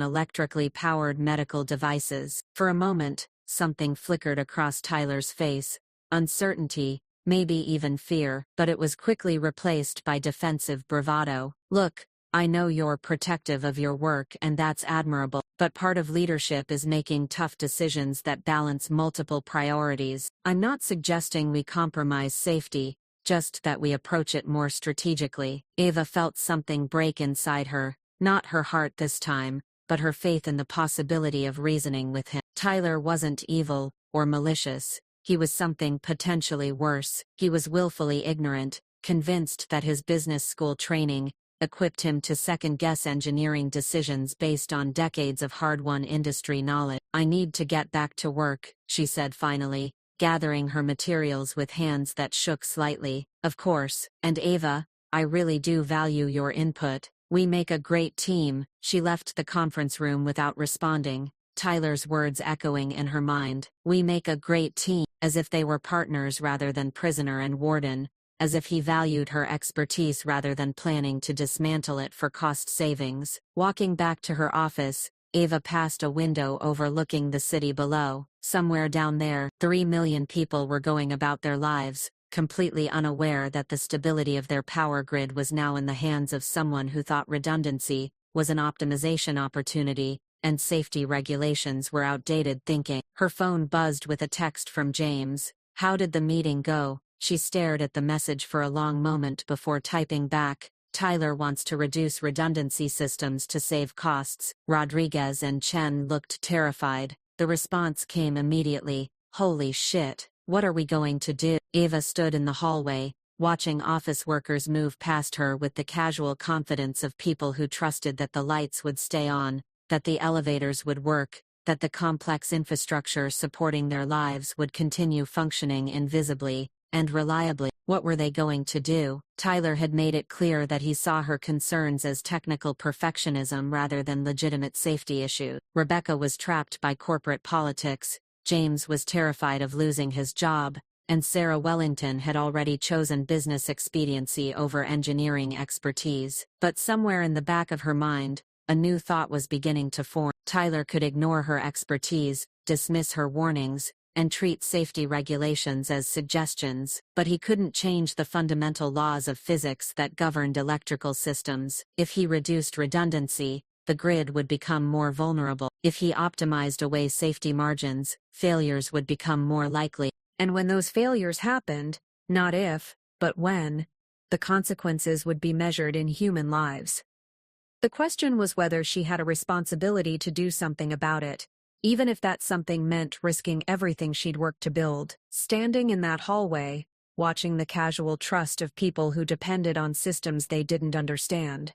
electrically powered medical devices? For a moment, something flickered across Tyler's face. Uncertainty, maybe even fear, but it was quickly replaced by defensive bravado. Look, I know you're protective of your work and that's admirable, but part of leadership is making tough decisions that balance multiple priorities. I'm not suggesting we compromise safety, just that we approach it more strategically. Ava felt something break inside her, not her heart this time, but her faith in the possibility of reasoning with him. Tyler wasn't evil or malicious. He was something potentially worse. He was willfully ignorant, convinced that his business school training equipped him to second-guess engineering decisions based on decades of hard-won industry knowledge. "I need to get back to work," she said finally, gathering her materials with hands that shook slightly. "Of course, and Ava, I really do value your input. We make a great team." She left the conference room without responding, Tyler's words echoing in her mind. "We make a great team," as if they were partners rather than prisoner and warden, as if he valued her expertise rather than planning to dismantle it for cost savings. Walking back to her office, Ava passed a window overlooking the city below. Somewhere down there, 3 million people were going about their lives, completely unaware that the stability of their power grid was now in the hands of someone who thought redundancy was an optimization opportunity, and safety regulations were outdated thinking. Her phone buzzed with a text from James. "How did the meeting go?" She stared at the message for a long moment before typing back. "Tyler wants to reduce redundancy systems to save costs." Rodriguez and Chen looked terrified. The response came immediately. "Holy shit, what are we going to do?" Ava stood in the hallway, watching office workers move past her with the casual confidence of people who trusted that the lights would stay on, that the elevators would work, that the complex infrastructure supporting their lives would continue functioning invisibly and reliably. What were they going to do? Tyler had made it clear that he saw her concerns as technical perfectionism rather than legitimate safety issues. Rebecca was trapped by corporate politics, James was terrified of losing his job, and Sarah Wellington had already chosen business expediency over engineering expertise. But somewhere in the back of her mind, a new thought was beginning to form. Tyler could ignore her expertise, dismiss her warnings, and treat safety regulations as suggestions, but he couldn't change the fundamental laws of physics that governed electrical systems. If he reduced redundancy, the grid would become more vulnerable. If he optimized away safety margins, failures would become more likely. And when those failures happened, not if, but when, the consequences would be measured in human lives. The question was whether she had a responsibility to do something about it, even if that something meant risking everything she'd worked to build. Standing in that hallway, watching the casual trust of people who depended on systems they didn't understand,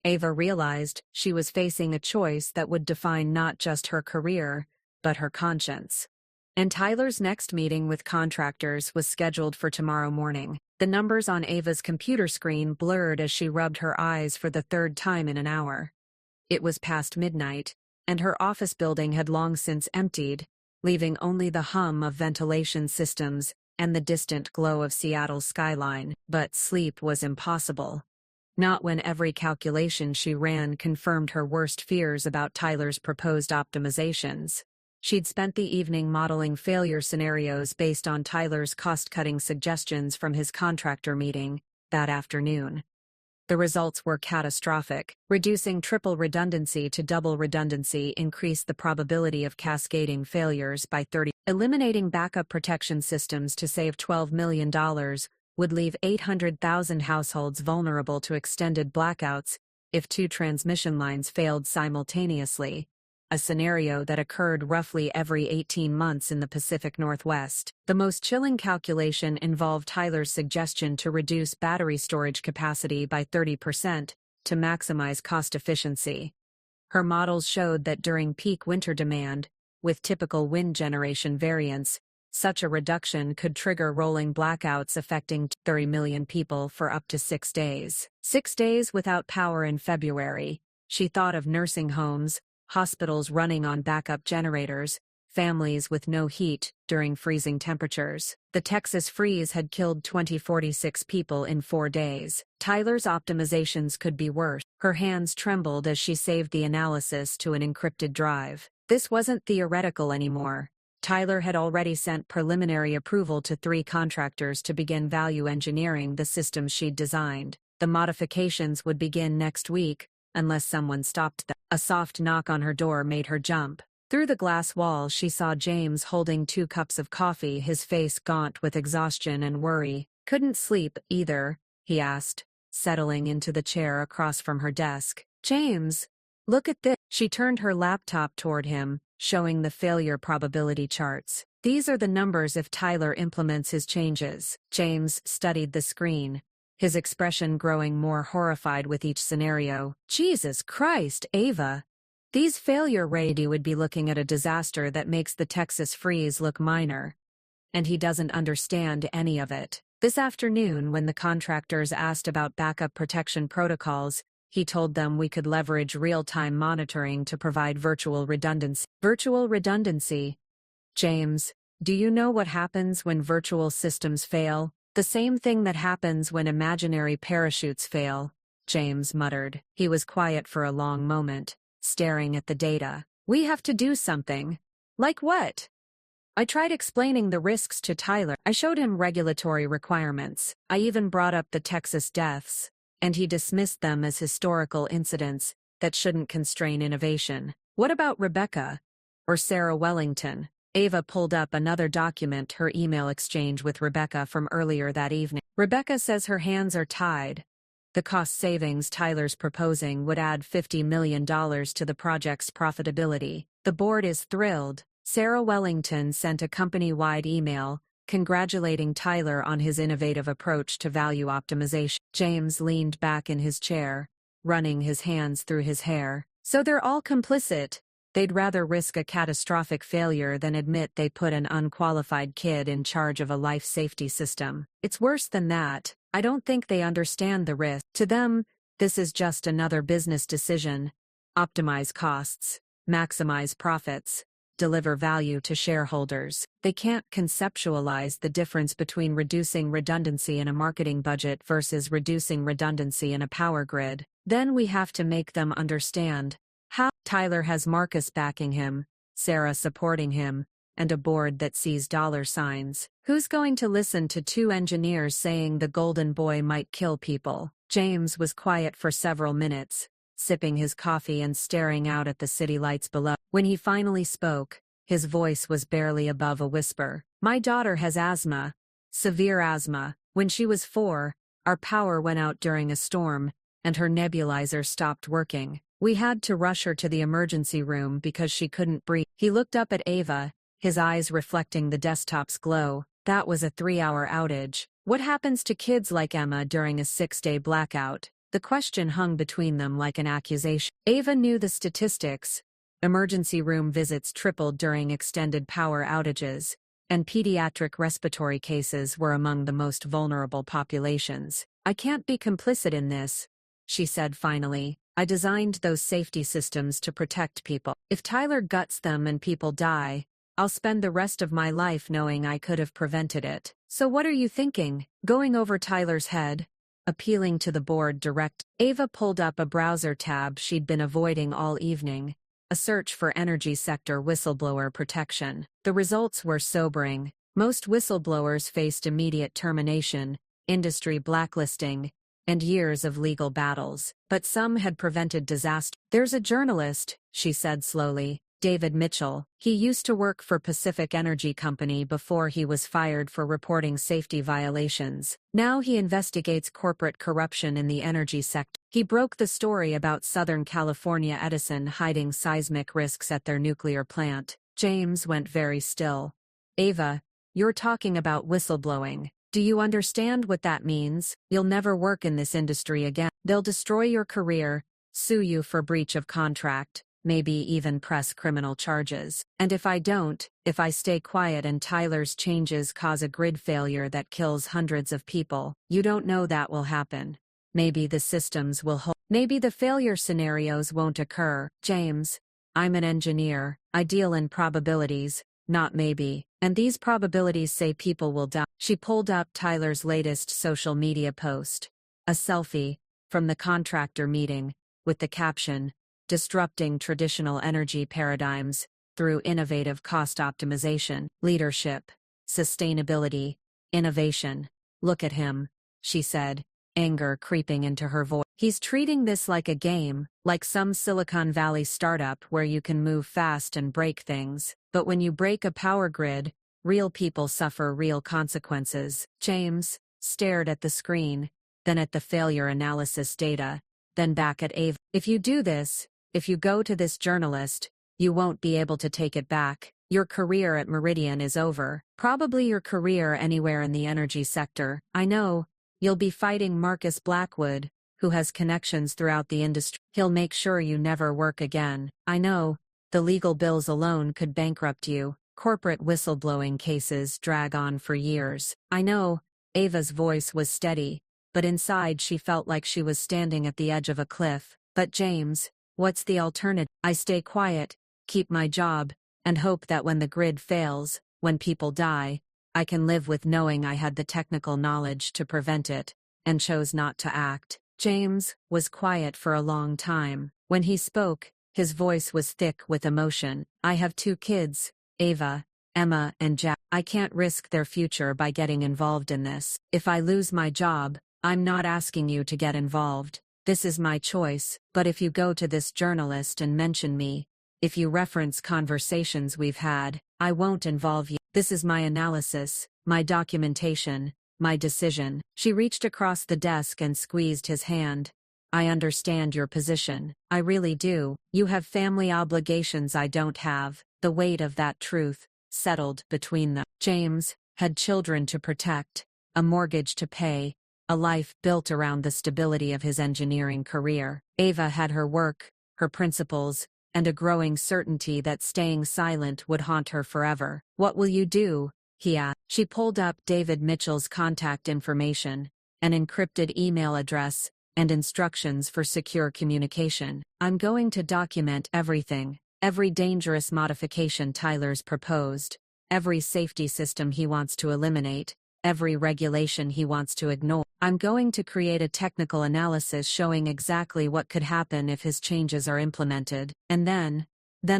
Ava realized she was facing a choice that would define not just her career, but her conscience. And Tyler's next meeting with contractors was scheduled for tomorrow morning. The numbers on Ava's computer screen blurred as she rubbed her eyes for the third time in an hour. It was past midnight, and her office building had long since emptied, leaving only the hum of ventilation systems and the distant glow of Seattle's skyline. But sleep was impossible. Not when every calculation she ran confirmed her worst fears about Tyler's proposed optimizations. She'd spent the evening modeling failure scenarios based on Tyler's cost-cutting suggestions from his contractor meeting that afternoon. The results were catastrophic. Reducing triple redundancy to double redundancy increased the probability of cascading failures by 30%. Eliminating backup protection systems to save $12 million would leave 800,000 households vulnerable to extended blackouts if 2 transmission lines failed simultaneously, a scenario that occurred roughly every 18 months in the Pacific Northwest. The most chilling calculation involved Tyler's suggestion to reduce battery storage capacity by 30% to maximize cost efficiency. Her models showed that during peak winter demand, with typical wind generation variance, such a reduction could trigger rolling blackouts affecting 30 million people for up to 6 days. 6 days without power in February. She thought of nursing homes, hospitals running on backup generators, families with no heat during freezing temperatures. The Texas freeze had killed 2,046 people in 4 days. Tyler's optimizations could be worse. Her hands trembled as she saved the analysis to an encrypted drive. This wasn't theoretical anymore. Tyler had already sent preliminary approval to 3 contractors to begin value engineering the systems she'd designed. The modifications would begin next week, unless someone stopped them. A soft knock on her door made her jump. Through the glass wall she saw James holding 2 cups of coffee, his face gaunt with exhaustion and worry. "Couldn't sleep, either?" he asked, settling into the chair across from her desk. "James, look at this." She turned her laptop toward him, showing the failure probability charts. "These are the numbers if Tyler implements his changes." James studied the screen. his expression growing more horrified with each scenario. Jesus Christ, Ava! These failure rates would be looking at a disaster that makes the Texas freeze look minor. And he doesn't understand any of it. This afternoon, when the contractors asked about backup protection protocols, he told them we could leverage real-time monitoring to provide virtual redundancy. Virtual redundancy? James, do you know what happens when virtual systems fail? The same thing that happens when imaginary parachutes fail, James muttered. He was quiet for a long moment, staring at the data. We have to do something. Like what? I tried explaining the risks to Tyler. I showed him regulatory requirements. I even brought up the Texas deaths, and he dismissed them as historical incidents that shouldn't constrain innovation. What about Rebecca? Or Sarah Wellington? Ava pulled up another document, her email exchange with Rebecca from earlier that evening. Rebecca says her hands are tied. The cost savings Tyler's proposing would add $50 million to the project's profitability. The board is thrilled. Sarah Wellington sent a company-wide email congratulating Tyler on his innovative approach to value optimization. James leaned back in his chair, running his hands through his hair. So they're all complicit. They'd rather risk a catastrophic failure than admit they put an unqualified kid in charge of a life safety system. It's worse than that. I don't think they understand the risk. To them, this is just another business decision. Optimize costs, maximize profits, deliver value to shareholders. They can't conceptualize the difference between reducing redundancy in a marketing budget versus reducing redundancy in a power grid. Then we have to make them understand how. Tyler has Marcus backing him, Sarah supporting him, and a board that sees dollar signs. Who's going to listen to two engineers saying the golden boy might kill people? James was quiet for several minutes, sipping his coffee and staring out at the city lights below. When he finally spoke, his voice was barely above a whisper. My daughter has asthma, severe asthma. When she was 4, our power went out during a storm, and her nebulizer stopped working. We had to rush her to the emergency room because she couldn't breathe. He looked up at Ava, his eyes reflecting the desktop's glow. That was a 3-hour outage. What happens to kids like Emma during a 6-day blackout? The question hung between them like an accusation. Ava knew the statistics. Emergency room visits tripled during extended power outages, and pediatric respiratory cases were among the most vulnerable populations. I can't be complicit in this, she said finally. I designed those safety systems to protect people. If Tyler guts them and people die, I'll spend the rest of my life knowing I could have prevented it. So what are you thinking? Going over Tyler's head? Appealing to the board direct. Ava pulled up a browser tab she'd been avoiding all evening, a search for energy sector whistleblower protection. The results were sobering. Most whistleblowers faced immediate termination, industry blacklisting, and years of legal battles, but some had prevented disaster. There's a journalist, she said slowly, David Mitchell. He used to work for Pacific Energy Company before he was fired for reporting safety violations. Now he investigates corporate corruption in the energy sector. He broke the story about Southern California Edison hiding seismic risks at their nuclear plant. James went very still. Ava, you're talking about whistleblowing. Do you understand what that means? You'll never work in this industry again. They'll destroy your career, sue you for breach of contract, maybe even press criminal charges. And if I stay quiet and Tyler's changes cause a grid failure that kills hundreds of people, you don't know that will happen. Maybe the systems will hold. Maybe the failure scenarios won't occur. James, I'm an engineer. I deal in probabilities, not maybe. And these probabilities say people will die. She pulled up Tyler's latest social media post, a selfie from the contractor meeting, with the caption, Disrupting Traditional Energy Paradigms Through Innovative Cost Optimization, Leadership, Sustainability, Innovation. Look at him, she said, anger creeping into her voice. He's treating this like a game, like some Silicon Valley startup where you can move fast and break things. But when you break a power grid, real people suffer real consequences. James stared at the screen, then at the failure analysis data, then back at Ava. If you do this, if you go to this journalist, you won't be able to take it back. Your career at Meridian is over. Probably your career anywhere in the energy sector. I know, You'll be fighting Marcus Blackwood, who has connections throughout the industry. He'll make sure you never work again. I know, the legal bills alone could bankrupt you. Corporate whistleblowing cases drag on for years. I know, Ava's voice was steady, but inside she felt like she was standing at the edge of a cliff. But James, what's the alternative? I stay quiet, keep my job, and hope that when the grid fails, when people die, I can live with knowing I had the technical knowledge to prevent it, and chose not to act. James was quiet for a long time. When he spoke, his voice was thick with emotion. I have 2 kids, Ava, Emma, and Jack. I can't risk their future by getting involved in this. If I lose my job, I'm not asking you to get involved. This is my choice, but if you go to this journalist and mention me, if you reference conversations we've had, I won't involve you. This is my analysis, my documentation, my decision. She reached across the desk and squeezed his hand. I understand your position. I really do. You have family obligations I don't have. The weight of that truth settled between them. James had children to protect, a mortgage to pay, a life built around the stability of his engineering career. Ava had her work, her principles, and a growing certainty that staying silent would haunt her forever. What will you do? He asked. She pulled up David Mitchell's contact information, an encrypted email address, and instructions for secure communication. I'm going to document everything, every dangerous modification Tyler's proposed, every safety system he wants to eliminate, every regulation he wants to ignore. I'm going to create a technical analysis showing exactly what could happen if his changes are implemented, and then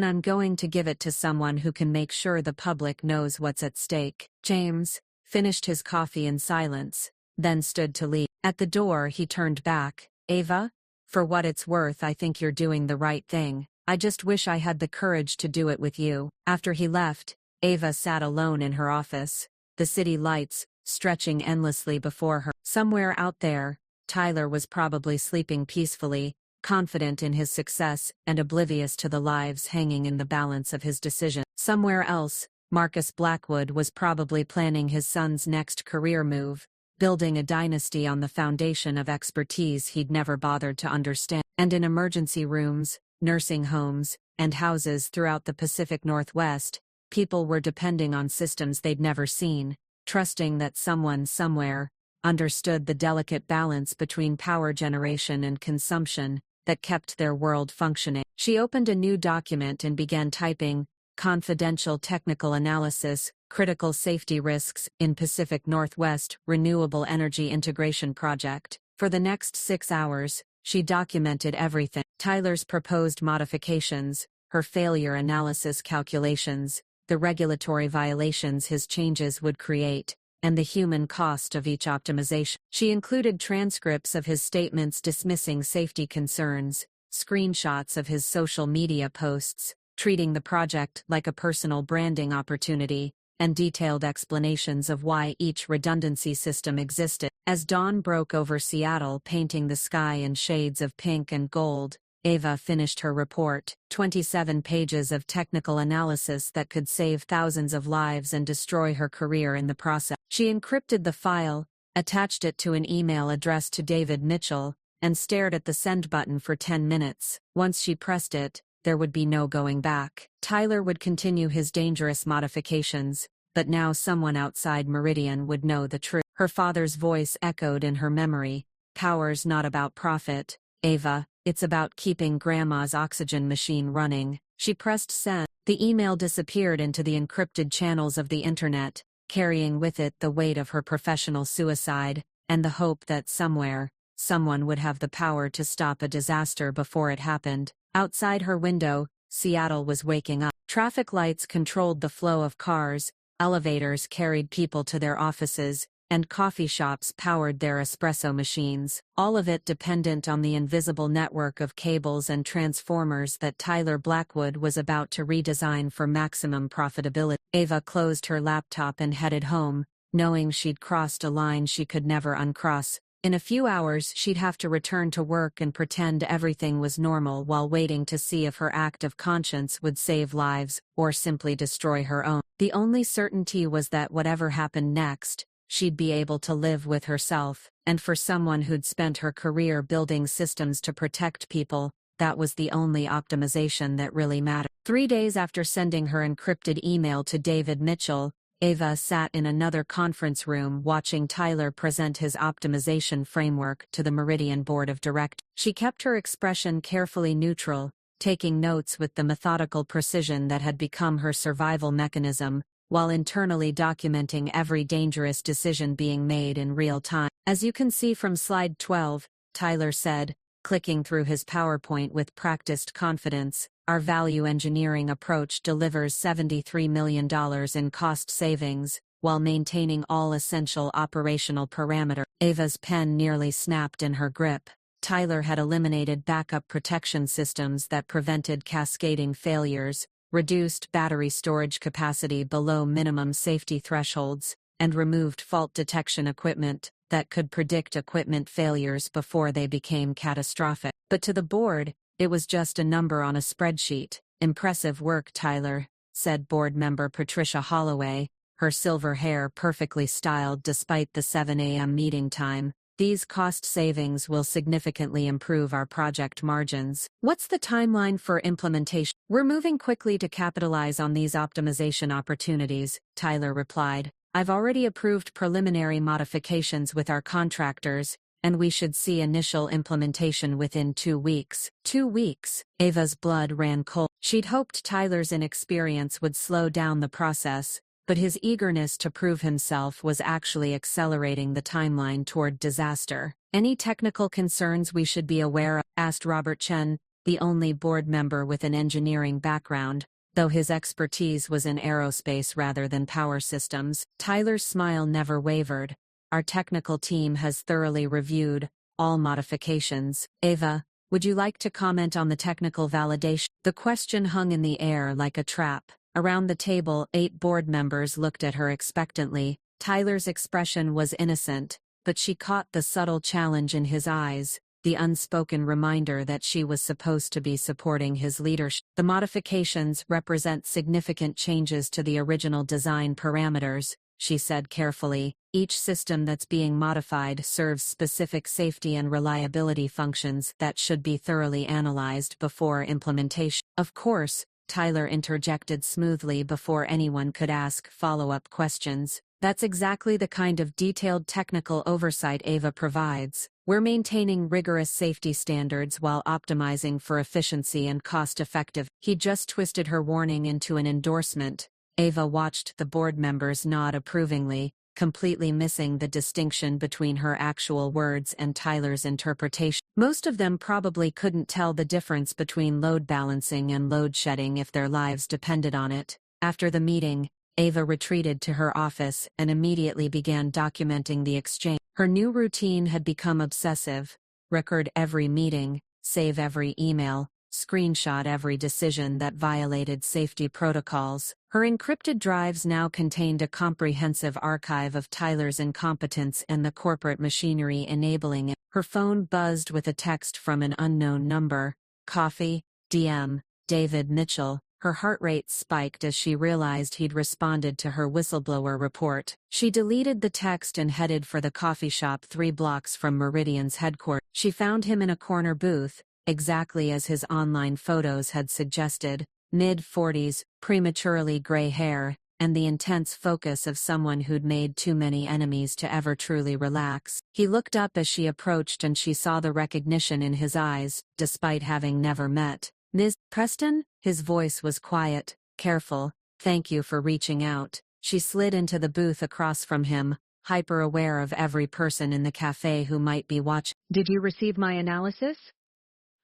I'm going to give it to someone who can make sure the public knows what's at stake. James finished his coffee in silence, then stood to leave. At the door he turned back. Ava, for what it's worth, I think you're doing the right thing. I just wish I had the courage to do it with you. After he left, Ava sat alone in her office, the city lights stretching endlessly before her. Somewhere out there, Tyler was probably sleeping peacefully, confident in his success and oblivious to the lives hanging in the balance of his decision. Somewhere else, Marcus Blackwood was probably planning his son's next career move, building a dynasty on the foundation of expertise he'd never bothered to understand. And in emergency rooms, nursing homes, and houses throughout the Pacific Northwest, people were depending on systems they'd never seen, trusting that someone somewhere understood the delicate balance between power generation and consumption that kept their world functioning. She opened a new document and began typing, "Confidential technical analysis, critical safety risks in Pacific Northwest renewable energy integration project." For the next 6 hours, she documented everything. Tyler's proposed modifications, her failure analysis calculations, the regulatory violations his changes would create, and the human cost of each optimization. She included transcripts of his statements dismissing safety concerns, screenshots of his social media posts, treating the project like a personal branding opportunity, and detailed explanations of why each redundancy system existed. As dawn broke over Seattle, painting the sky in shades of pink and gold, Ava finished her report, 27 pages of technical analysis that could save thousands of lives and destroy her career in the process. She encrypted the file, attached it to an email addressed to David Mitchell, and stared at the send button for 10 minutes. Once she pressed it, there would be no going back. Tyler would continue his dangerous modifications, but now someone outside Meridian would know the truth. Her father's voice echoed in her memory. "Power's not about profit, Ava. It's about keeping Grandma's oxygen machine running." She pressed send. The email disappeared into the encrypted channels of the internet, carrying with it the weight of her professional suicide, and the hope that somewhere, someone would have the power to stop a disaster before it happened. Outside her window, Seattle was waking up. Traffic lights controlled the flow of cars, elevators carried people to their offices, and coffee shops powered their espresso machines, all of it dependent on the invisible network of cables and transformers that Tyler Blackwood was about to redesign for maximum profitability. Ava closed her laptop and headed home, knowing she'd crossed a line she could never uncross. In a few hours she'd have to return to work and pretend everything was normal while waiting to see if her act of conscience would save lives or simply destroy her own. The only certainty was that whatever happened next, she'd be able to live with herself, and for someone who'd spent her career building systems to protect people, that was the only optimization that really mattered. 3 days after sending her encrypted email to David Mitchell, Ava sat in another conference room watching Tyler present his optimization framework to the Meridian Board of Directors. She kept her expression carefully neutral, taking notes with the methodical precision that had become her survival mechanism, while internally documenting every dangerous decision being made in real time. As you can see from slide 12, Tyler said, clicking through his PowerPoint with practiced confidence, our value engineering approach delivers $73 million in cost savings, while maintaining all essential operational parameters. Ava's pen nearly snapped in her grip. Tyler had eliminated backup protection systems that prevented cascading failures, reduced battery storage capacity below minimum safety thresholds, and removed fault detection equipment that could predict equipment failures before they became catastrophic. But to the board, it was just a number on a spreadsheet. Impressive work, Tyler, said board member Patricia Holloway, her silver hair perfectly styled despite the 7 a.m. meeting time. These cost savings will significantly improve our project margins. What's the timeline for implementation? We're moving quickly to capitalize on these optimization opportunities, Tyler replied. I've already approved preliminary modifications with our contractors, and we should see initial implementation within 2 weeks. 2 weeks? Ava's blood ran cold. She'd hoped Tyler's inexperience would slow down the process, but his eagerness to prove himself was actually accelerating the timeline toward disaster. Any technical concerns we should be aware of? Asked Robert Chen, the only board member with an engineering background, though his expertise was in aerospace rather than power systems. Tyler's smile never wavered. Our technical team has thoroughly reviewed all modifications. Ava, would you like to comment on the technical validation? The question hung in the air like a trap. Around the table, 8 board members looked at her expectantly. Tyler's expression was innocent, but she caught the subtle challenge in his eyes, the unspoken reminder that she was supposed to be supporting his leadership. The modifications represent significant changes to the original design parameters, she said carefully. Each system that's being modified serves specific safety and reliability functions that should be thoroughly analyzed before implementation. Of course, Tyler interjected smoothly before anyone could ask follow-up questions. That's exactly the kind of detailed technical oversight Ava provides. We're maintaining rigorous safety standards while optimizing for efficiency and cost-effective. He just twisted her warning into an endorsement. Ava watched the board members nod approvingly, completely missing the distinction between her actual words and Tyler's interpretation. Most of them probably couldn't tell the difference between load balancing and load shedding if their lives depended on it. After the meeting, Ava retreated to her office and immediately began documenting the exchange. Her new routine had become obsessive. Record every meeting, save every email, screenshot every decision that violated safety protocols. Her encrypted drives now contained a comprehensive archive of Tyler's incompetence and the corporate machinery enabling it. Her phone buzzed with a text from an unknown number. Coffee, DM, David Mitchell. Her heart rate spiked as she realized he'd responded to her whistleblower report. She deleted the text and headed for the coffee shop 3 blocks from Meridian's headquarters. She found him in a corner booth, exactly as his online photos had suggested, mid-40s, prematurely gray hair, and the intense focus of someone who'd made too many enemies to ever truly relax. He looked up as she approached and she saw the recognition in his eyes, despite having never met. Ms. Preston? His voice was quiet, careful. Thank you for reaching out. She slid into the booth across from him, hyper-aware of every person in the cafe who might be watching. Did you receive my analysis?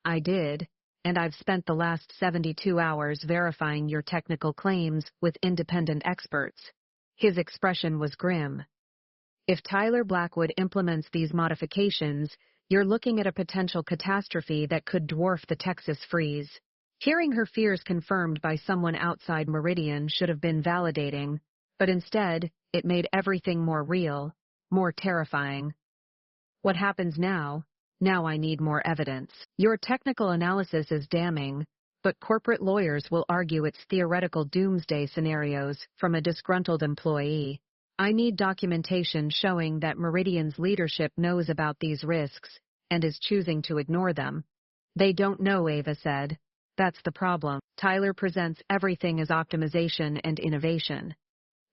I did, and I've spent the last 72 hours verifying your technical claims with independent experts. His expression was grim. If Tyler Blackwood implements these modifications, you're looking at a potential catastrophe that could dwarf the Texas freeze. Hearing her fears confirmed by someone outside Meridian should have been validating, but instead, it made everything more real, more terrifying. What happens now? Now I need more evidence. Your technical analysis is damning, but corporate lawyers will argue it's theoretical doomsday scenarios from a disgruntled employee. I need documentation showing that Meridian's leadership knows about these risks and is choosing to ignore them. They don't know, Ava said. That's the problem. Tyler presents everything as optimization and innovation.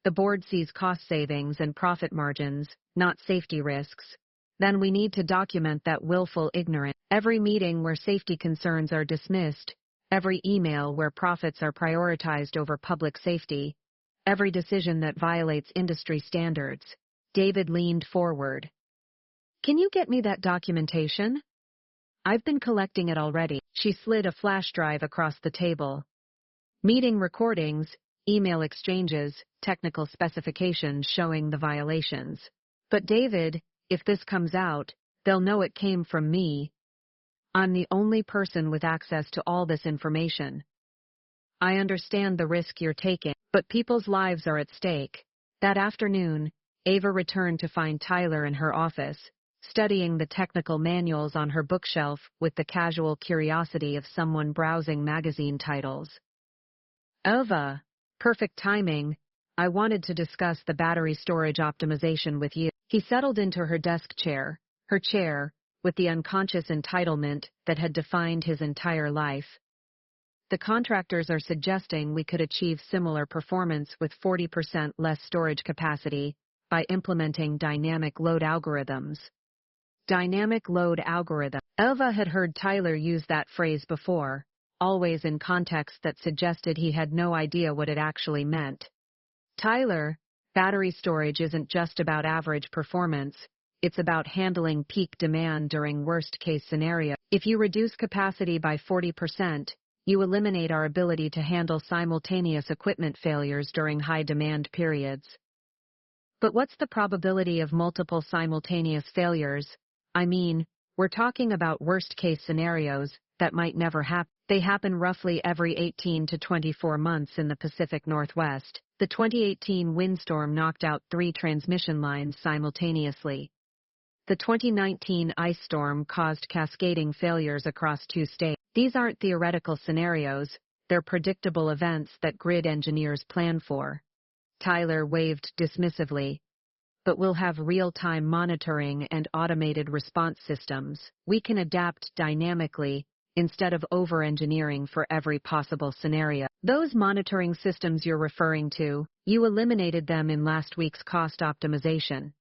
The board sees cost savings and profit margins, not safety risks. Then we need to document that willful ignorance. Every meeting where safety concerns are dismissed, every email where profits are prioritized over public safety, every decision that violates industry standards. David leaned forward. Can you get me that documentation? I've been collecting it already. She slid a flash drive across the table. Meeting recordings, email exchanges, technical specifications showing the violations. But David, if this comes out, they'll know it came from me. I'm the only person with access to all this information. I understand the risk you're taking, but people's lives are at stake. That afternoon, Ava returned to find Tyler in her office, studying the technical manuals on her bookshelf with the casual curiosity of someone browsing magazine titles. Ava, perfect timing. I wanted to discuss the battery storage optimization with you. He settled into her desk chair, her chair, with the unconscious entitlement that had defined his entire life. The contractors are suggesting we could achieve similar performance with 40% less storage capacity by implementing dynamic load algorithms. Dynamic load algorithm. Ava had heard Tyler use that phrase before, always in context that suggested he had no idea what it actually meant. Tyler, battery storage isn't just about average performance, it's about handling peak demand during worst-case scenario. If you reduce capacity by 40%, you eliminate our ability to handle simultaneous equipment failures during high-demand periods. But what's the probability of multiple simultaneous failures? I mean, we're talking about worst-case scenarios that might never happen. They happen roughly every 18 to 24 months in the Pacific Northwest. The 2018 windstorm knocked out 3 transmission lines simultaneously. The 2019 ice storm caused cascading failures across 2 states. These aren't theoretical scenarios, they're predictable events that grid engineers plan for. Tyler waved dismissively. But we'll have real-time monitoring and automated response systems. We can adapt dynamically, instead of over-engineering for every possible scenario. Those monitoring systems you're referring to, you eliminated them in last week's cost optimization.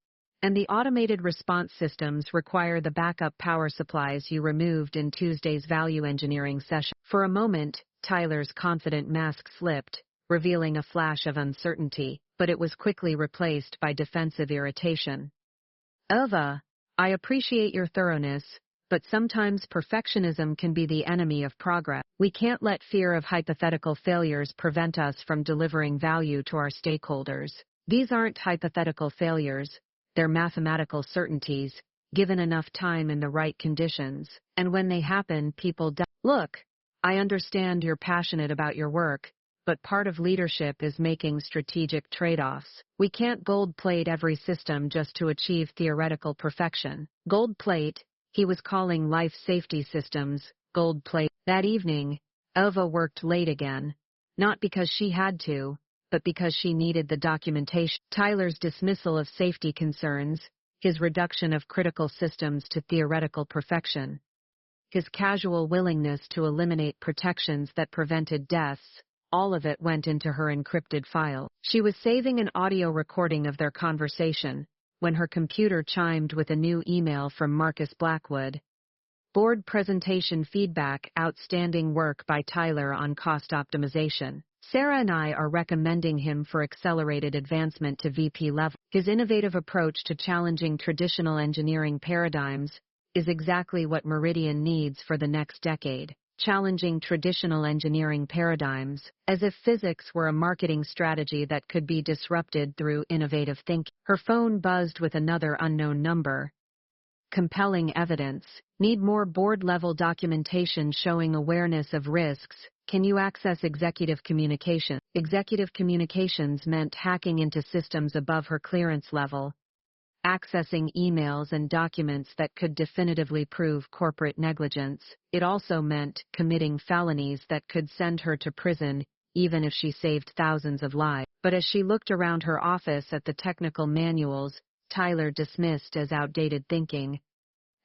And the automated response systems require the backup power supplies you removed in Tuesday's value engineering session. For a moment, Tyler's confident mask slipped, revealing a flash of uncertainty, but it was quickly replaced by defensive irritation. Ava, I appreciate your thoroughness, but sometimes perfectionism can be the enemy of progress. We can't let fear of hypothetical failures prevent us from delivering value to our stakeholders. These aren't hypothetical failures, they're mathematical certainties, given enough time and the right conditions, and when they happen, people die. Look, I understand you're passionate about your work, but part of leadership is making strategic trade-offs. We can't gold-plate every system just to achieve theoretical perfection. Gold-plate, he was calling life safety systems, gold-plate. That evening, Ava worked late again, not because she had to, but because she needed the documentation. Tyler's dismissal of safety concerns, his reduction of critical systems to theoretical perfection, his casual willingness to eliminate protections that prevented deaths, all of it went into her encrypted file. She was saving an audio recording of their conversation when her computer chimed with a new email from Marcus Blackwood. Board presentation feedback: outstanding work by Tyler on cost optimization. Sarah and I are recommending him for accelerated advancement to VP level. His innovative approach to challenging traditional engineering paradigms is exactly what Meridian needs for the next decade. Challenging traditional engineering paradigms, as if physics were a marketing strategy that could be disrupted through innovative thinking. Her phone buzzed with another unknown number. Compelling evidence. Need more board-level documentation showing awareness of risks. Can you access executive communication? Executive communications meant hacking into systems above her clearance level, accessing emails and documents that could definitively prove corporate negligence. It also meant committing felonies that could send her to prison, even if she saved thousands of lives. But as she looked around her office at the technical manuals, Tyler dismissed as outdated thinking,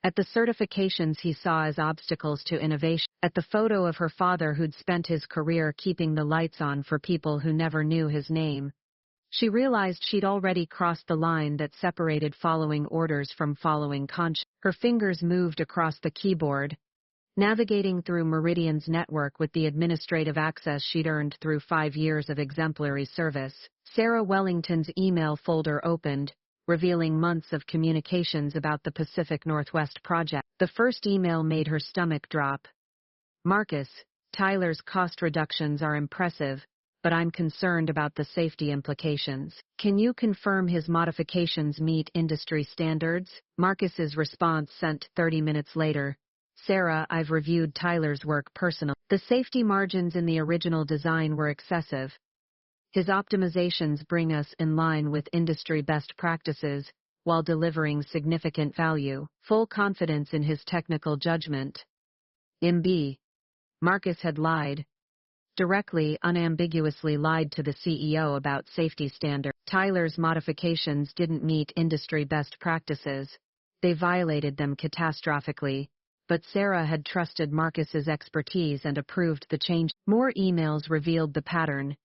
at the certifications he saw as obstacles to innovation, at the photo of her father who'd spent his career keeping the lights on for people who never knew his name. She realized she'd already crossed the line that separated following orders from following conscience. Her fingers moved across the keyboard, navigating through Meridian's network with the administrative access she'd earned through 5 years of exemplary service. Sarah Wellington's email folder opened, revealing months of communications about the Pacific Northwest project. The first email made her stomach drop. Marcus, Tyler's cost reductions are impressive, but I'm concerned about the safety implications. Can you confirm his modifications meet industry standards? Marcus's response sent 30 minutes later. Sarah, I've reviewed Tyler's work personally. The safety margins in the original design were excessive. His optimizations bring us in line with industry best practices, while delivering significant value. Full confidence in his technical judgment. MB. Marcus had lied. Directly, unambiguously lied to the CEO about safety standards. Tyler's modifications didn't meet industry best practices. They violated them catastrophically. But Sarah had trusted Marcus's expertise and approved the change. More emails revealed the pattern.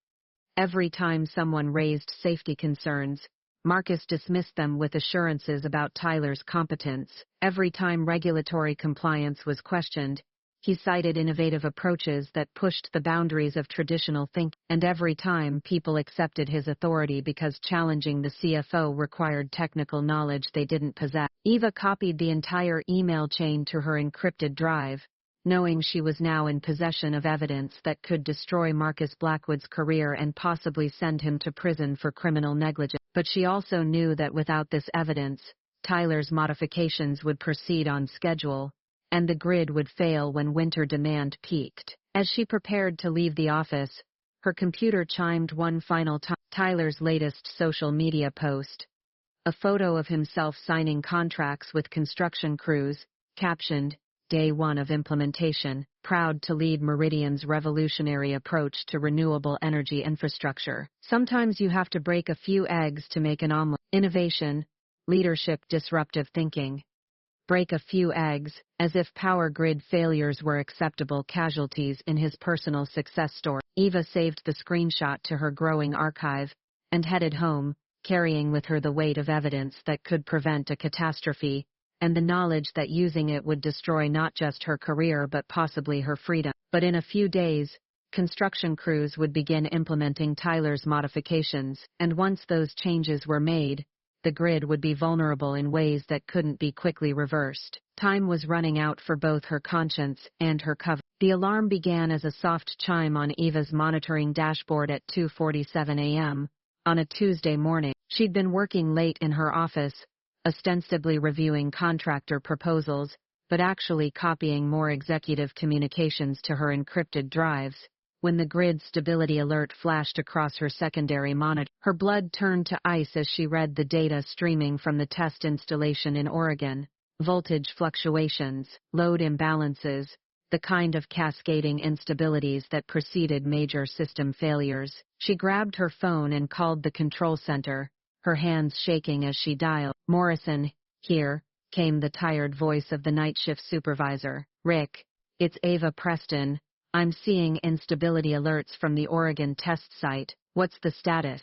Every time someone raised safety concerns, Marcus dismissed them with assurances about Tyler's competence. Every time regulatory compliance was questioned, he cited innovative approaches that pushed the boundaries of traditional thinking. And every time people accepted his authority because challenging the CFO required technical knowledge they didn't possess. Ava copied the entire email chain to her encrypted drive, knowing she was now in possession of evidence that could destroy Marcus Blackwood's career and possibly send him to prison for criminal negligence. But she also knew that without this evidence, Tyler's modifications would proceed on schedule, and the grid would fail when winter demand peaked. As she prepared to leave the office, her computer chimed one final time. Tyler's latest social media post. A photo of himself signing contracts with construction crews, captioned, Day 1 of implementation, proud to lead Meridian's revolutionary approach to renewable energy infrastructure. Sometimes you have to break a few eggs to make an omelet. Innovation, leadership, disruptive thinking. Break a few eggs, as if power grid failures were acceptable casualties in his personal success story. Ava saved the screenshot to her growing archive and headed home, carrying with her the weight of evidence that could prevent a catastrophe, and the knowledge that using it would destroy not just her career but possibly her freedom. But in a few days, construction crews would begin implementing Tyler's modifications, and once those changes were made, the grid would be vulnerable in ways that couldn't be quickly reversed. Time was running out for both her conscience and her cover. The alarm began as a soft chime on Eva's monitoring dashboard at 2:47 a.m. on a Tuesday morning. She'd been working late in her office, ostensibly reviewing contractor proposals, but actually copying more executive communications to her encrypted drives, when the grid stability alert flashed across her secondary monitor. Her blood turned to ice as she read the data streaming from the test installation in Oregon. Voltage fluctuations, load imbalances, the kind of cascading instabilities that preceded major system failures. She grabbed her phone and called the control center, her hands shaking as she dialed. Morrison, here, came the tired voice of the night shift supervisor. Rick, it's Ava Preston. I'm seeing instability alerts from the Oregon test site. What's the status?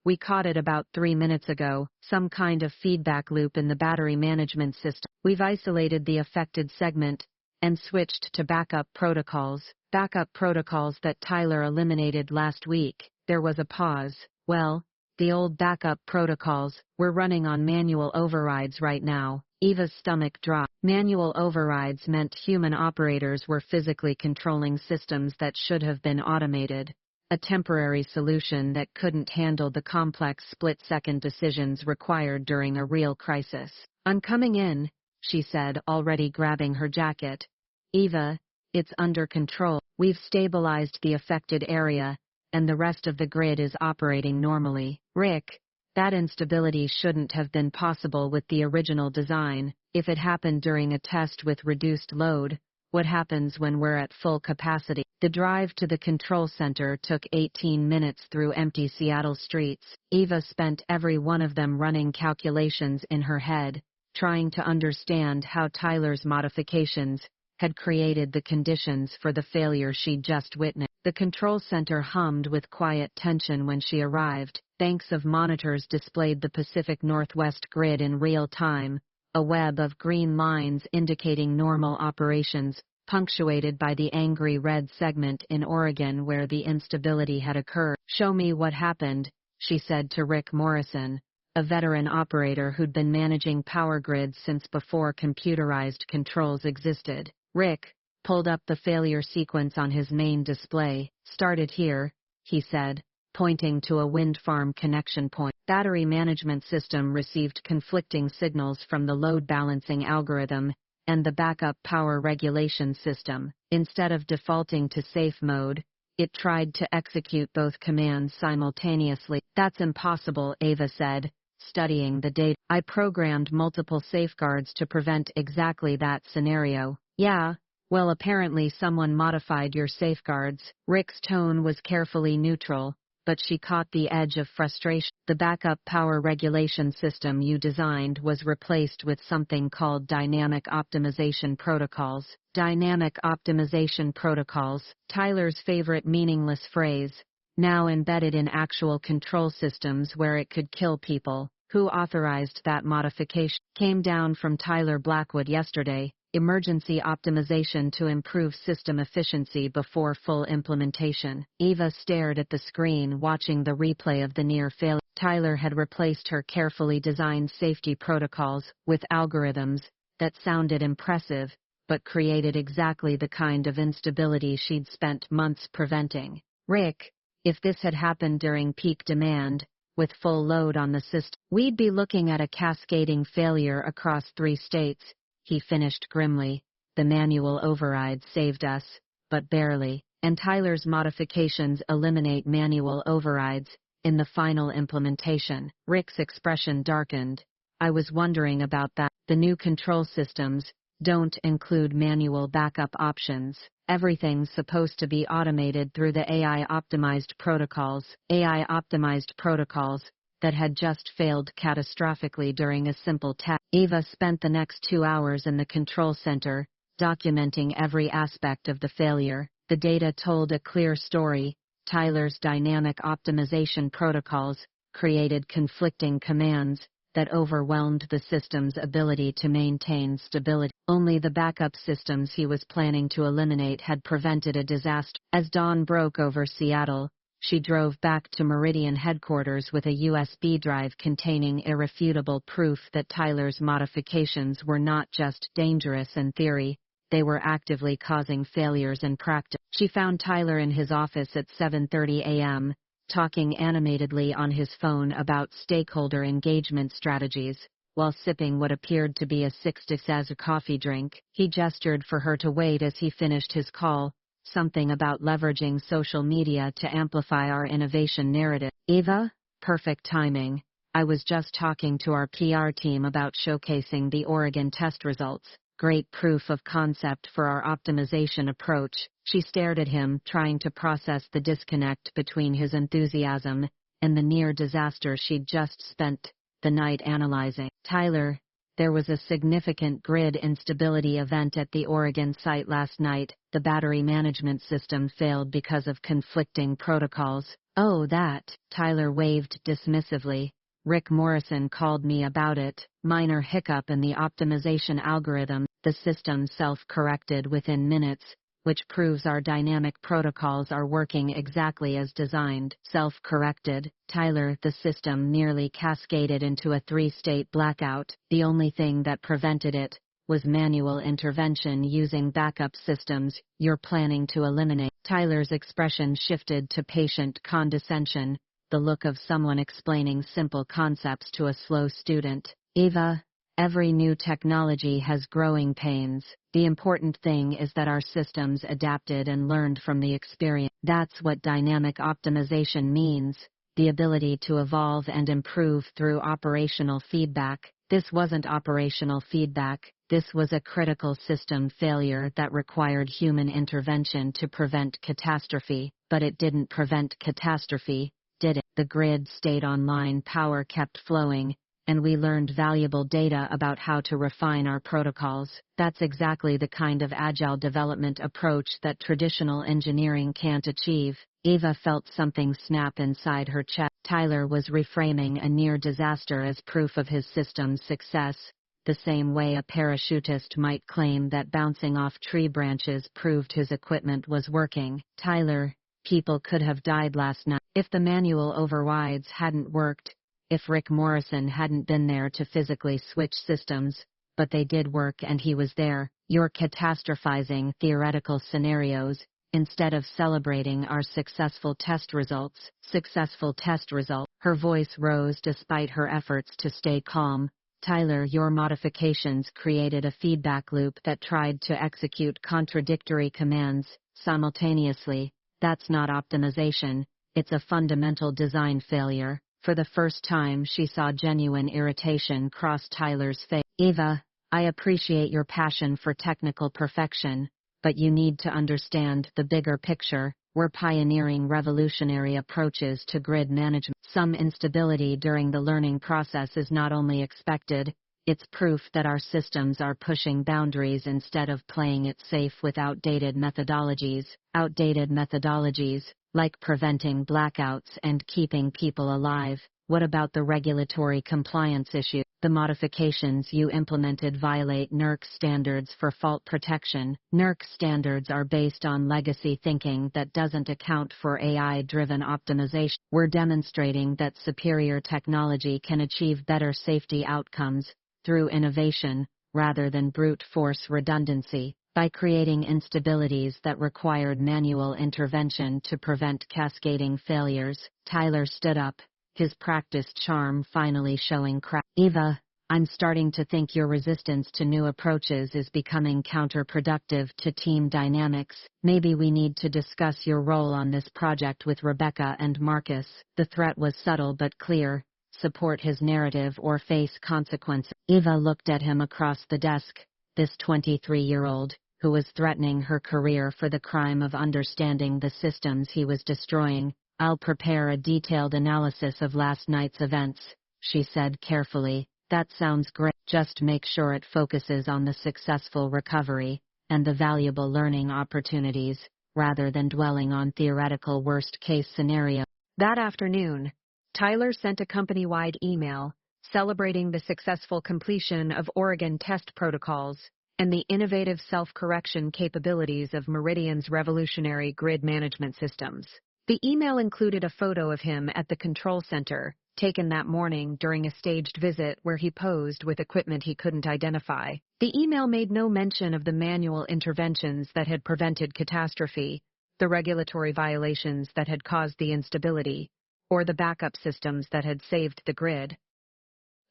We caught it about 3 minutes ago, some kind of feedback loop in the battery management system. We've isolated the affected segment and switched to backup protocols that Tyler eliminated last week. There was a pause. Well, the old backup protocols, we're running on manual overrides right now. Eva's stomach dropped. Manual overrides meant human operators were physically controlling systems that should have been automated, a temporary solution that couldn't handle the complex split-second decisions required during a real crisis. I'm coming in, she said, already grabbing her jacket. Eva, it's under control. We've stabilized the affected area, and the rest of the grid is operating normally. Rick, that instability shouldn't have been possible with the original design. If it happened during a test with reduced load, what happens when we're at full capacity? The drive to the control center took 18 minutes through empty Seattle streets. Ava spent every one of them running calculations in her head, trying to understand how Tyler's modifications had created the conditions for the failure she'd just witnessed. The control center hummed with quiet tension when she arrived. Banks of monitors displayed the Pacific Northwest grid in real time, a web of green lines indicating normal operations, punctuated by the angry red segment in Oregon where the instability had occurred. "Show me what happened," she said to Rick Morrison, a veteran operator who'd been managing power grids since before computerized controls existed. Rick pulled up the failure sequence on his main display. "Started here," he said, pointing to a wind farm connection point. Battery management system received conflicting signals from the load balancing algorithm and the backup power regulation system. Instead of defaulting to safe mode, it tried to execute both commands simultaneously. "That's impossible," Ava said, studying the data. "I programmed multiple safeguards to prevent exactly that scenario." "Yeah, well, apparently someone modified your safeguards." Rick's tone was carefully neutral, but she caught the edge of frustration. "The backup power regulation system you designed was replaced with something called dynamic optimization protocols." Dynamic optimization protocols, Tyler's favorite meaningless phrase, now embedded in actual control systems where it could kill people. "Who authorized that modification?" "Came down from Tyler Blackwood yesterday. Emergency optimization to improve system efficiency before full implementation." Ava stared at the screen, watching the replay of the near failure. Tyler had replaced her carefully designed safety protocols with algorithms that sounded impressive, but created exactly the kind of instability she'd spent months preventing. "Rick, if this had happened during peak demand, with full load on the system, we'd be looking at a cascading failure across 3 states. He finished grimly. "The manual override saved us, but barely, and Tyler's modifications eliminate manual overrides in the final implementation." Rick's expression darkened. "I was wondering about that. The new control systems don't include manual backup options. Everything's supposed to be automated through the AI-optimized protocols." AI-optimized protocols that had just failed catastrophically during a simple test. Ava spent the next 2 hours in the control center, documenting every aspect of the failure. The data told a clear story. Tyler's dynamic optimization protocols created conflicting commands that overwhelmed the system's ability to maintain stability. Only the backup systems he was planning to eliminate had prevented a disaster. As dawn broke over Seattle, she drove back to Meridian headquarters with a USB drive containing irrefutable proof that Tyler's modifications were not just dangerous in theory, they were actively causing failures in practice. She found Tyler in his office at 7:30 a.m., talking animatedly on his phone about stakeholder engagement strategies, while sipping what appeared to be a 6-6 coffee drink. He gestured for her to wait as he finished his call. "Something about leveraging social media to amplify our innovation narrative." "Ava, perfect timing. I was just talking to our PR team about showcasing the Oregon test results. Great proof of concept for our optimization approach." She stared at him, trying to process the disconnect between his enthusiasm and the near disaster she'd just spent the night analyzing. "Tyler, there was a significant grid instability event at the Oregon site last night. The battery management system failed because of conflicting protocols." "Oh, that," Tyler waved dismissively. "Rick Morrison called me about it. Minor hiccup in the optimization algorithm. The system self-corrected within minutes, which proves our dynamic protocols are working exactly as designed." "Self-corrected, Tyler." The system nearly cascaded into a 3-state blackout. "The only thing that prevented it was manual intervention using backup systems you're planning to eliminate." Tyler's expression shifted to patient condescension, the look of someone explaining simple concepts to a slow student. "Ava, every new technology has growing pains. The important thing is that our systems adapted and learned from the experience. That's what dynamic optimization means, the ability to evolve and improve through operational feedback." This wasn't operational feedback, this was a critical system failure that required human intervention to prevent catastrophe, but it didn't prevent catastrophe, did it? The grid stayed online, power kept flowing, and we learned valuable data about how to refine our protocols. That's exactly the kind of agile development approach that traditional engineering can't achieve. Ava felt something snap inside her chest. Tyler was reframing a near disaster as proof of his system's success, the same way a parachutist might claim that bouncing off tree branches proved his equipment was working. Tyler, people could have died last night if the manual overrides hadn't worked, if Rick Morrison hadn't been there to physically switch systems, but they did work and he was there. You're catastrophizing theoretical scenarios, instead of celebrating our successful test results. Successful test result. Her voice rose despite her efforts to stay calm. Tyler, your modifications created a feedback loop that tried to execute contradictory commands simultaneously. That's not optimization, it's a fundamental design failure. For the first time, she saw genuine irritation cross Tyler's face. Ava, I appreciate your passion for technical perfection, but you need to understand the bigger picture. We're pioneering revolutionary approaches to grid management. Some instability during the learning process is not only expected, it's proof that our systems are pushing boundaries instead of playing it safe with outdated methodologies. Outdated methodologies, like preventing blackouts and keeping people alive. What about the regulatory compliance issue? The modifications you implemented violate NERC standards for fault protection. NERC standards are based on legacy thinking that doesn't account for AI-driven optimization. We're demonstrating that superior technology can achieve better safety outcomes through innovation, rather than brute force redundancy. By creating instabilities that required manual intervention to prevent cascading failures, Tyler stood up, his practiced charm finally showing crack. Ava, I'm starting to think your resistance to new approaches is becoming counterproductive to team dynamics. Maybe we need to discuss your role on this project with Rebecca and Marcus. The threat was subtle but clear. Support his narrative or face consequences. Ava looked at him across the desk, this 23-year-old, who was threatening her career for the crime of understanding the systems he was destroying. I'll prepare a detailed analysis of last night's events, she said carefully. That sounds great. Just make sure it focuses on the successful recovery and the valuable learning opportunities, rather than dwelling on theoretical worst-case scenarios. That afternoon, Tyler sent a company-wide email celebrating the successful completion of Oregon test protocols and the innovative self-correction capabilities of Meridian's revolutionary grid management systems. The email included a photo of him at the control center, taken that morning during a staged visit where he posed with equipment he couldn't identify. The email made no mention of the manual interventions that had prevented catastrophe, the regulatory violations that had caused the instability, or the backup systems that had saved the grid.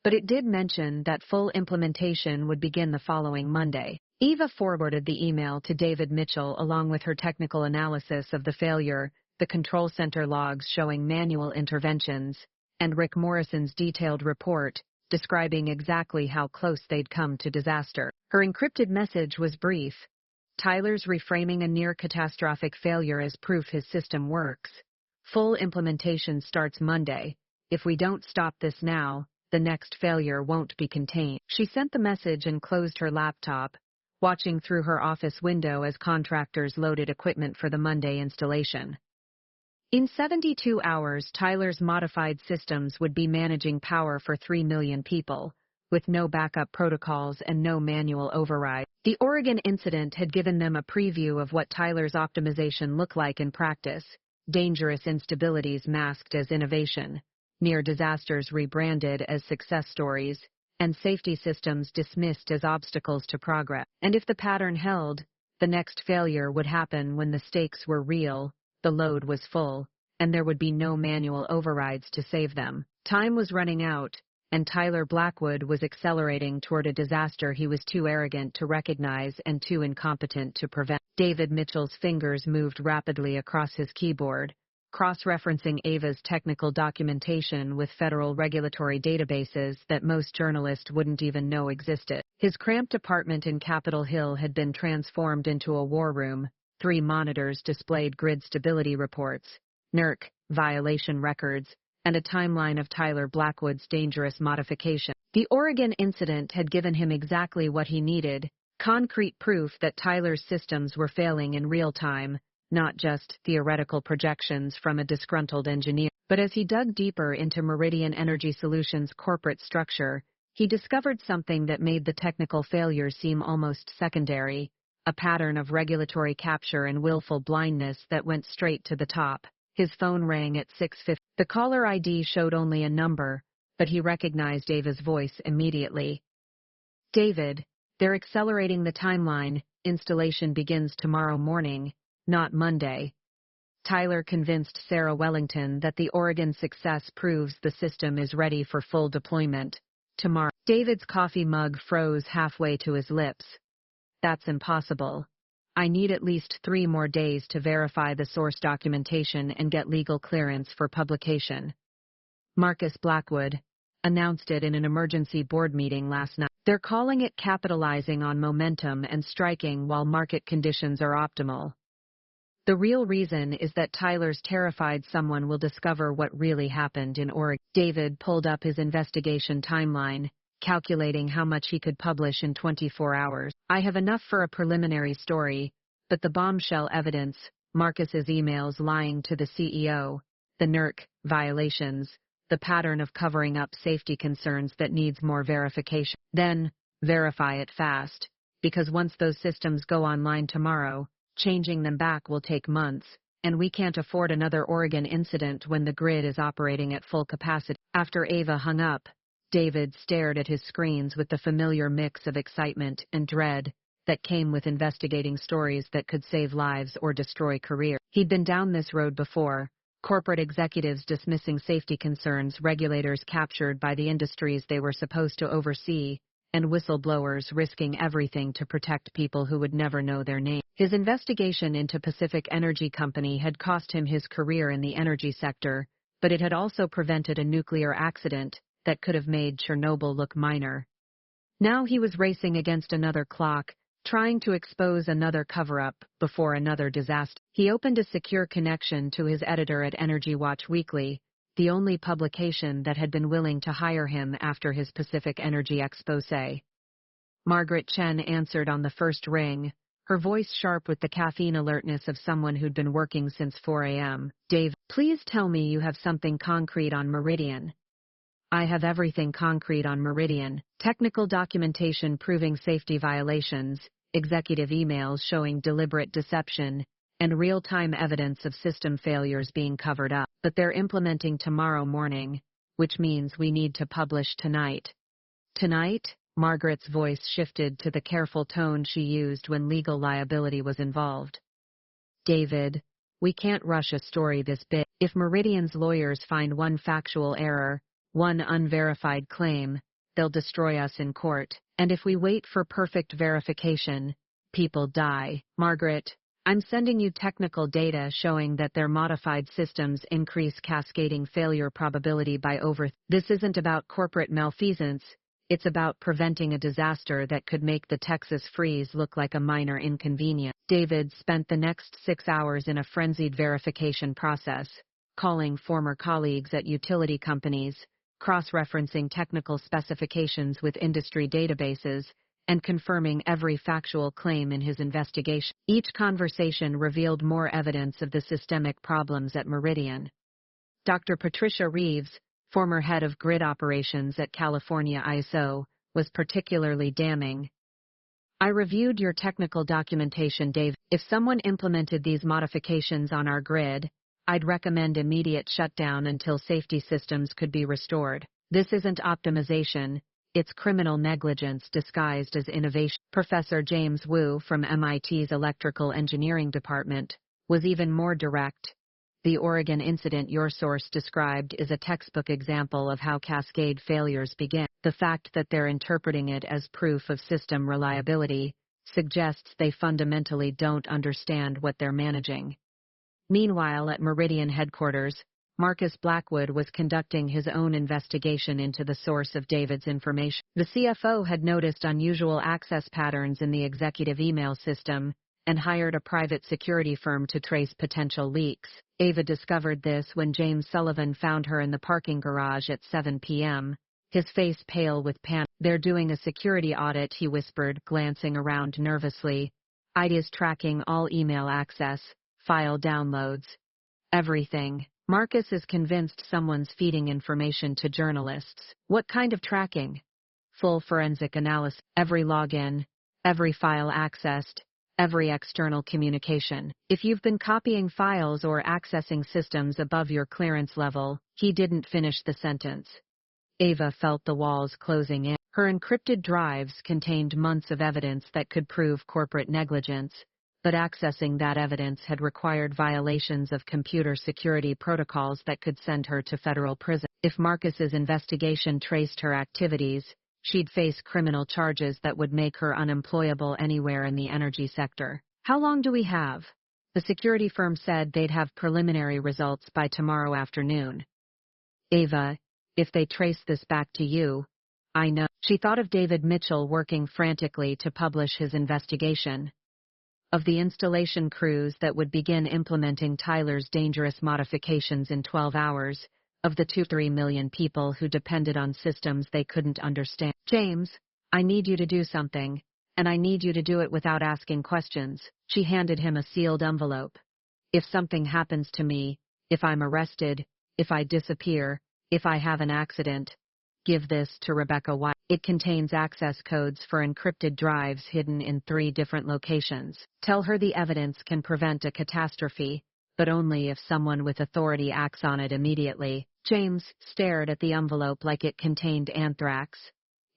But it did mention that full implementation would begin the following Monday. Ava forwarded the email to David Mitchell along with her technical analysis of the failure, the control center logs showing manual interventions, and Rick Morrison's detailed report describing exactly how close they'd come to disaster. Her encrypted message was brief. Tyler's reframing a near-catastrophic failure as proof his system works. Full implementation starts Monday. If we don't stop this now, the next failure won't be contained. She sent the message and closed her laptop, watching through her office window as contractors loaded equipment for the Monday installation. In 72 hours, Tyler's modified systems would be managing power for 3 million people, with no backup protocols and no manual override. The Oregon incident had given them a preview of what Tyler's optimization looked like in practice: dangerous instabilities masked as innovation, near disasters rebranded as success stories, and safety systems dismissed as obstacles to progress. And if the pattern held, the next failure would happen when the stakes were real, the load was full, and there would be no manual overrides to save them. Time was running out, and Tyler Blackwood was accelerating toward a disaster he was too arrogant to recognize and too incompetent to prevent. David Mitchell's fingers moved rapidly across his keyboard, cross-referencing Ava's technical documentation with federal regulatory databases that most journalists wouldn't even know existed. His cramped apartment in Capitol Hill had been transformed into a war room. 3 monitors displayed grid stability reports, NERC violation records, and a timeline of Tyler Blackwood's dangerous modification. The Oregon incident had given him exactly what he needed: concrete proof that Tyler's systems were failing in real time, not just theoretical projections from a disgruntled engineer. But as he dug deeper into Meridian Energy Solutions' corporate structure, he discovered something that made the technical failures seem almost secondary: a pattern of regulatory capture and willful blindness that went straight to the top. His phone rang at 6:50. The caller ID showed only a number, but he recognized Ava's voice immediately. "David, they're accelerating the timeline. Installation begins tomorrow morning, not Monday." Tyler convinced Sarah Wellington that the Oregon success proves the system is ready for full deployment tomorrow. David's coffee mug froze halfway to his lips. "That's impossible. I need at least 3 more days to verify the source documentation and get legal clearance for publication." Marcus Blackwood announced it in an emergency board meeting last night. "They're calling it capitalizing on momentum and striking while market conditions are optimal. The real reason is that Tyler's terrified someone will discover what really happened in Oregon." David pulled up his investigation timeline, calculating how much he could publish in 24 hours. "I have enough for a preliminary story, but the bombshell evidence, Marcus's emails lying to the CEO, the NERC violations, the pattern of covering up safety concerns that needs more verification. Then, verify it fast, because once those systems go online tomorrow, changing them back will take months, and we can't afford another Oregon incident when the grid is operating at full capacity." After Ava hung up, David stared at his screens with the familiar mix of excitement and dread that came with investigating stories that could save lives or destroy careers. He'd been down this road before: corporate executives dismissing safety concerns, regulators captured by the industries they were supposed to oversee, and whistleblowers risking everything to protect people who would never know their name. His investigation into Pacific Energy Company had cost him his career in the energy sector, but it had also prevented a nuclear accident that could have made Chernobyl look minor. Now he was racing against another clock, trying to expose another cover-up before another disaster. He opened a secure connection to his editor at Energy Watch Weekly, the only publication that had been willing to hire him after his Pacific Energy expose. Margaret Chen answered on the first ring, her voice sharp with the caffeine alertness of someone who'd been working since 4 a.m. "Dave, please tell me you have something concrete on Meridian." "I have everything concrete on Meridian: technical documentation proving safety violations, executive emails showing deliberate deception, and real-time evidence of system failures being covered up. But they're implementing tomorrow morning, which means we need to publish tonight." "Tonight?" Margaret's voice shifted to the careful tone she used when legal liability was involved. "David, we can't rush a story this big. If Meridian's lawyers find one factual error, one unverified claim, they'll destroy us in court. And if we wait for perfect verification, people die." "Margaret, I'm sending you technical data showing that their modified systems increase cascading failure probability by over. This isn't about corporate malfeasance, it's about preventing a disaster that could make the Texas freeze look like a minor inconvenience." David spent the next 6 hours in a frenzied verification process, calling former colleagues at utility companies, cross-referencing technical specifications with industry databases, and confirming every factual claim in his investigation. Each conversation revealed more evidence of the systemic problems at Meridian. Dr. Patricia Reeves, former head of grid operations at California ISO, was particularly damning. "I reviewed your technical documentation, Dave. If someone implemented these modifications on our grid, I'd recommend immediate shutdown until safety systems could be restored. This isn't optimization, it's criminal negligence disguised as innovation." Professor James Wu from MIT's Electrical Engineering Department was even more direct. "The Oregon incident your source described is a textbook example of how cascade failures begin. The fact that they're interpreting it as proof of system reliability suggests they fundamentally don't understand what they're managing." Meanwhile, at Meridian headquarters, Marcus Blackwood was conducting his own investigation into the source of David's information. The CFO had noticed unusual access patterns in the executive email system and hired a private security firm to trace potential leaks. Ava discovered this when James Sullivan found her in the parking garage at 7 p.m., his face pale with panic. "They're doing a security audit," he whispered, glancing around nervously. "ID's tracking all email access, file downloads, everything." Marcus is convinced someone's feeding information to journalists. "What kind of tracking?" "Full forensic analysis. Every login, every file accessed, every external communication. If you've been copying files or accessing systems above your clearance level." He didn't finish the sentence. Ava felt the walls closing in. Her encrypted drives contained months of evidence that could prove corporate negligence, but accessing that evidence had required violations of computer security protocols that could send her to federal prison. If Marcus's investigation traced her activities, she'd face criminal charges that would make her unemployable anywhere in the energy sector. "How long do we have?" The security firm said they'd have preliminary results by tomorrow afternoon. "Ava, if they trace this back to you, I know." She thought of David Mitchell working frantically to publish his investigation, of the installation crews that would begin implementing Tyler's dangerous modifications in 12 hours, of the 2-3 million people who depended on systems they couldn't understand. "James, I need you to do something, and I need you to do it without asking questions." She handed him a sealed envelope. "If something happens to me, if I'm arrested, if I disappear, if I have an accident, give this to Rebecca White. It contains access codes for encrypted drives hidden in 3 different locations. Tell her the evidence can prevent a catastrophe, but only if someone with authority acts on it immediately." James stared at the envelope like it contained anthrax.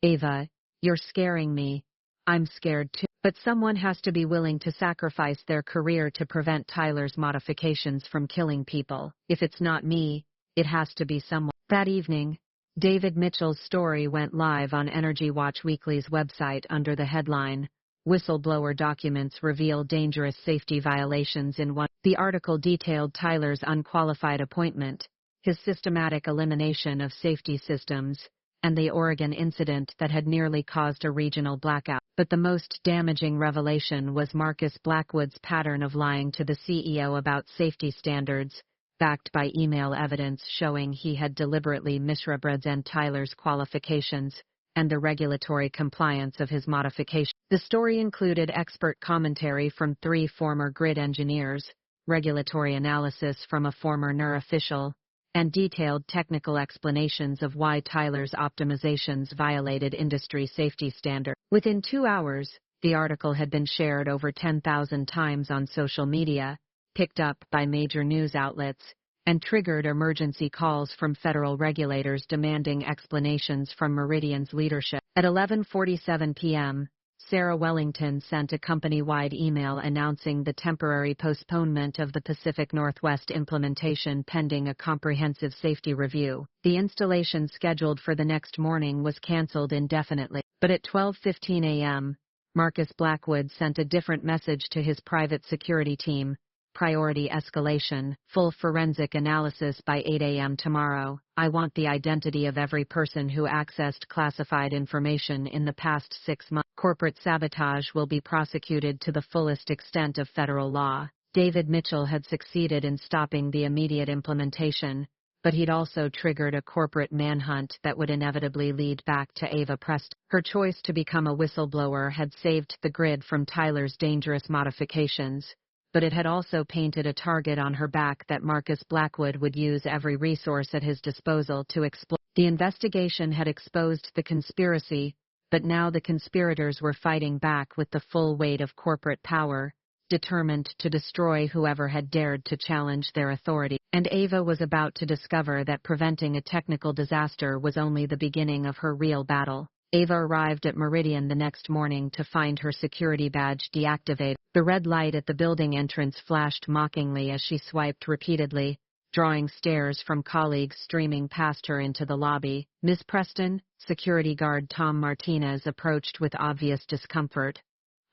"Ava, you're scaring me. I'm scared too. But someone has to be willing to sacrifice their career to prevent Tyler's modifications from killing people. If it's not me, it has to be someone." That evening, David Mitchell's story went live on Energy Watch Weekly's website under the headline, "Whistleblower Documents Reveal Dangerous Safety Violations in One." The article detailed Tyler's unqualified appointment, his systematic elimination of safety systems, and the Oregon incident that had nearly caused a regional blackout. But the most damaging revelation was Marcus Blackwood's pattern of lying to the CEO about safety standards, backed by email evidence showing he had deliberately misrepresented Tyler's qualifications and the regulatory compliance of his modification. The story included expert commentary from 3 former grid engineers, regulatory analysis from a former NER official, and detailed technical explanations of why Tyler's optimizations violated industry safety standards. Within 2 hours, the article had been shared over 10,000 times on social media, picked up by major news outlets, and triggered emergency calls from federal regulators demanding explanations from Meridian's leadership. At 11:47 p.m., Sarah Wellington sent a company-wide email announcing the temporary postponement of the Pacific Northwest implementation pending a comprehensive safety review. The installation scheduled for the next morning was canceled indefinitely. But at 12:15 a.m., Marcus Blackwood sent a different message to his private security team: "Priority escalation, full forensic analysis by 8 a.m. tomorrow. I want the identity of every person who accessed classified information in the past 6 months. Corporate sabotage will be prosecuted to the fullest extent of federal law." David Mitchell had succeeded in stopping the immediate implementation, but he'd also triggered a corporate manhunt that would inevitably lead back to Ava Preston. Her choice to become a whistleblower had saved the grid from Tyler's dangerous modifications, but it had also painted a target on her back that Marcus Blackwood would use every resource at his disposal to exploit. The investigation had exposed the conspiracy, but now the conspirators were fighting back with the full weight of corporate power, determined to destroy whoever had dared to challenge their authority. And Ava was about to discover that preventing a technical disaster was only the beginning of her real battle. Ava arrived at Meridian the next morning to find her security badge deactivated. The red light at the building entrance flashed mockingly as she swiped repeatedly, drawing stares from colleagues streaming past her into the lobby. "Miss Preston," security guard Tom Martinez approached with obvious discomfort.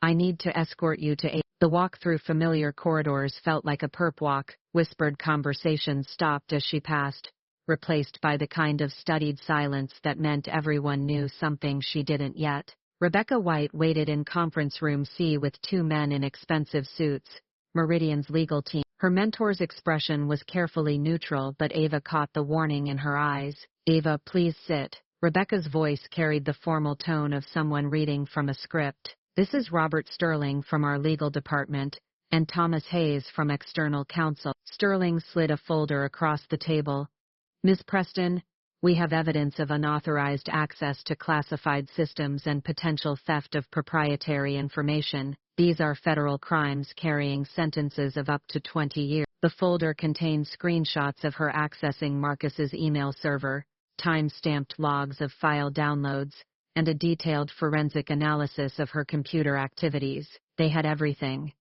"I need to escort you to A." The walk through familiar corridors felt like a perp walk. Whispered conversations stopped as she passed, replaced by the kind of studied silence that meant everyone knew something she didn't yet. Rebecca White waited in conference room C with two men in expensive suits, Meridian's legal team. Her mentor's expression was carefully neutral, but Ava caught the warning in her eyes. "Ava, please sit." Rebecca's voice carried the formal tone of someone reading from a script. "This is Robert Sterling from our legal department, and Thomas Hayes from external counsel." Sterling slid a folder across the table. "Ms. Preston, we have evidence of unauthorized access to classified systems and potential theft of proprietary information. These are federal crimes carrying sentences of up to 20 years. The folder contains screenshots of her accessing Marcus's email server, time-stamped logs of file downloads, and a detailed forensic analysis of her computer activities. They had everything.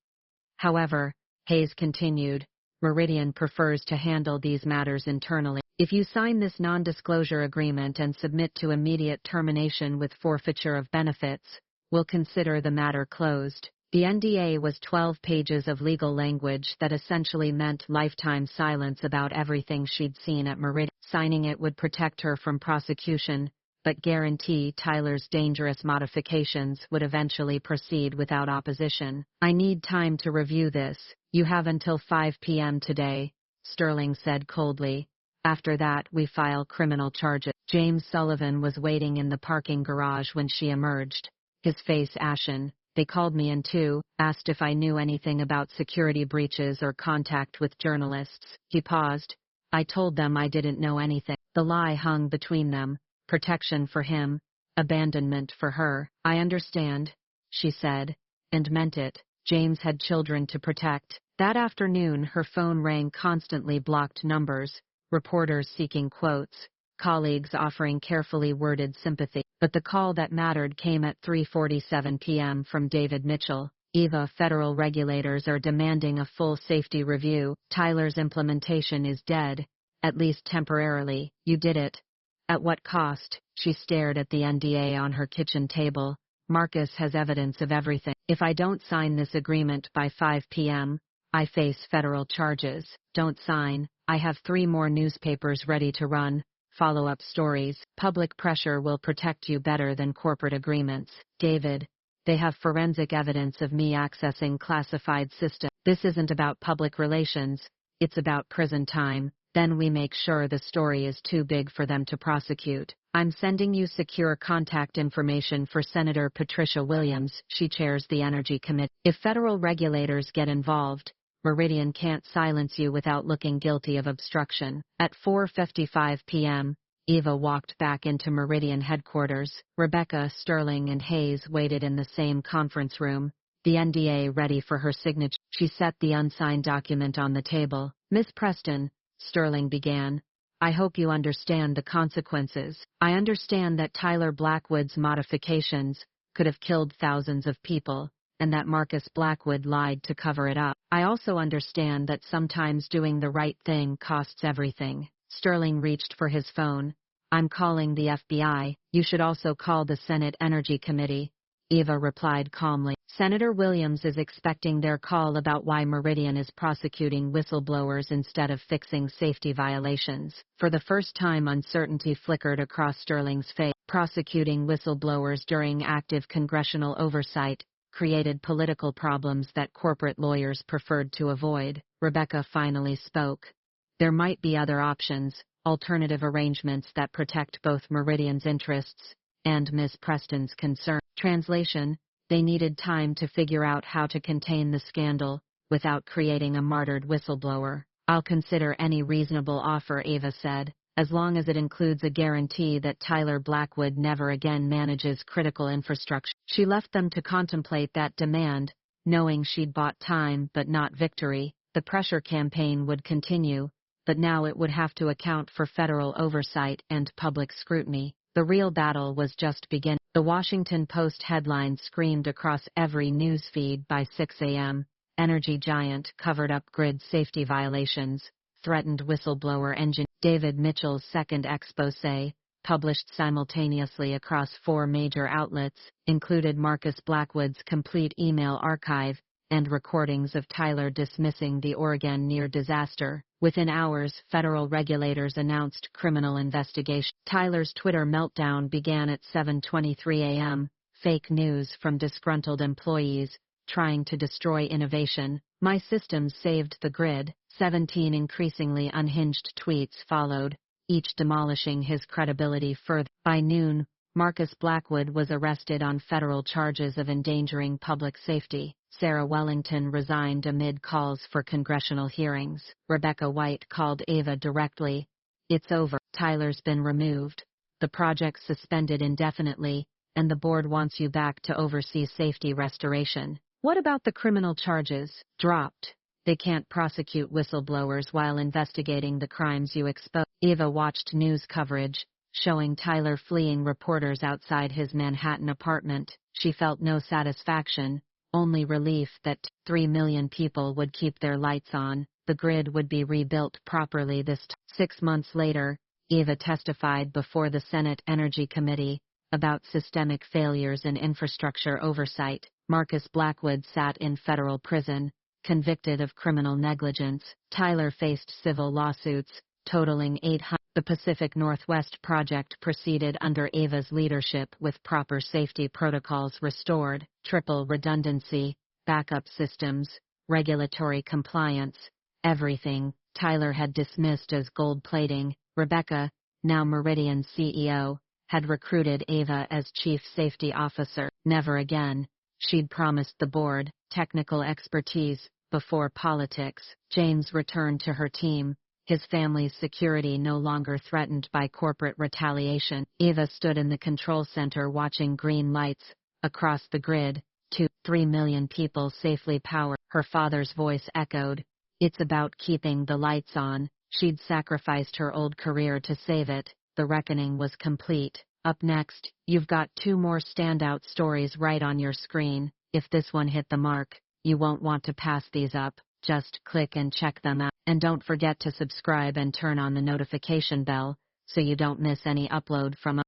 However, Hayes continued, Meridian prefers to handle these matters internally. If you sign this non-disclosure agreement and submit to immediate termination with forfeiture of benefits, we'll consider the matter closed. The NDA was 12 pages of legal language that essentially meant lifetime silence about everything she'd seen at Meridian. Signing it would protect her from prosecution, but guarantee Tyler's dangerous modifications would eventually proceed without opposition. "I need time to review this. You have until 5 p.m. today," Sterling said coldly. "After that, we file criminal charges." James Sullivan was waiting in the parking garage when she emerged, his face ashen. "They called me in too, asked if I knew anything about security breaches or contact with journalists." He paused. "I told them I didn't know anything." The lie hung between them. Protection for him, abandonment for her. "I understand," she said, and meant it. James had children to protect. That afternoon, her phone rang constantly blocked numbers, reporters seeking quotes, colleagues offering carefully worded sympathy. But the call that mattered came at 3:47 p.m. from David Mitchell. "Ava, federal regulators are demanding a full safety review. Tyler's implementation is dead, at least temporarily. You did it. At what cost?" She stared at the NDA on her kitchen table. "Marcus has evidence of everything. If I don't sign this agreement by 5 p.m., I face federal charges." "Don't sign. I have 3 more newspapers ready to run. Follow-up stories. Public pressure will protect you better than corporate agreements." "David, they have forensic evidence of me accessing classified systems. This isn't about public relations. It's about prison time. Then we make sure the story is too big for them to prosecute. I'm sending you secure contact information for Senator Patricia Williams. She chairs the Energy Committee. If federal regulators get involved, Meridian can't silence you without looking guilty of obstruction." At 4:55 p.m., Eva walked back into Meridian headquarters. Rebecca, Sterling, and Hayes waited in the same conference room, the NDA ready for her signature. She set the unsigned document on the table. "Miss Preston," Sterling began, "I hope you understand the consequences. I understand that Tyler Blackwood's modifications could have killed thousands of people, and that Marcus Blackwood lied to cover it up. I also understand that sometimes doing the right thing costs everything." Sterling reached for his phone. "I'm calling the FBI. You should also call the Senate Energy Committee," Eva replied calmly. "Senator Williams is expecting their call about why Meridian is prosecuting whistleblowers instead of fixing safety violations." For the first time, uncertainty flickered across Sterling's face. Prosecuting whistleblowers during active congressional oversight created political problems that corporate lawyers preferred to avoid. Rebecca finally spoke. "There might be other options, alternative arrangements that protect both Meridian's interests and Ms. Preston's concern." Translation: they needed time to figure out how to contain the scandal without creating a martyred whistleblower. "I'll consider any reasonable offer," Ava said, "as long as it includes a guarantee that Tyler Blackwood never again manages critical infrastructure." She left them to contemplate that demand, knowing she'd bought time but not victory. The pressure campaign would continue, but now it would have to account for federal oversight and public scrutiny. The real battle was just beginning. The Washington Post headline screamed across every news feed by 6 a.m. Energy giant covered up grid safety violations, threatened whistleblower engine. David Mitchell's second exposé, published simultaneously across 4 major outlets, included Marcus Blackwood's complete email archive, and recordings of Tyler dismissing the Oregon near disaster. Within hours, federal regulators announced criminal investigation. Tyler's Twitter meltdown began at 7:23 a.m., fake news from disgruntled employees trying to destroy innovation. My systems saved the grid. 17 increasingly unhinged tweets followed, each demolishing his credibility further. By noon, Marcus Blackwood was arrested on federal charges of endangering public safety. Sarah Wellington resigned amid calls for congressional hearings. Rebecca White called Ava directly. "It's over. Tyler's been removed. The project's suspended indefinitely, and the board wants you back to oversee safety restoration." "What about the criminal charges?" "Dropped. They can't prosecute whistleblowers while investigating the crimes you expose." Ava watched news coverage showing Tyler fleeing reporters outside his Manhattan apartment. She felt no satisfaction, only relief that 3 million people would keep their lights on. The grid would be rebuilt properly this time. 6 months later, Ava testified before the Senate Energy Committee about systemic failures in infrastructure oversight. Marcus Blackwood sat in federal prison, convicted of criminal negligence. Tyler faced civil lawsuits, totaling 800. The Pacific Northwest project proceeded under Ava's leadership with proper safety protocols restored, triple redundancy, backup systems, regulatory compliance, everything Tyler had dismissed as gold plating. Rebecca, now Meridian CEO, had recruited Ava as chief safety officer. Never again, she'd promised the board, technical expertise before politics. James returned to her team, his family's security no longer threatened by corporate retaliation. Ava stood in the control center watching green lights across the grid, 2-3 million people safely powered. Her father's voice echoed, "It's about keeping the lights on." She'd sacrificed her old career to save it. The reckoning was complete. Up next, you've got 2 more standout stories right on your screen. If this one hit the mark, you won't want to pass these up. Just click and check them out. And don't forget to subscribe and turn on the notification bell so you don't miss any upload from us.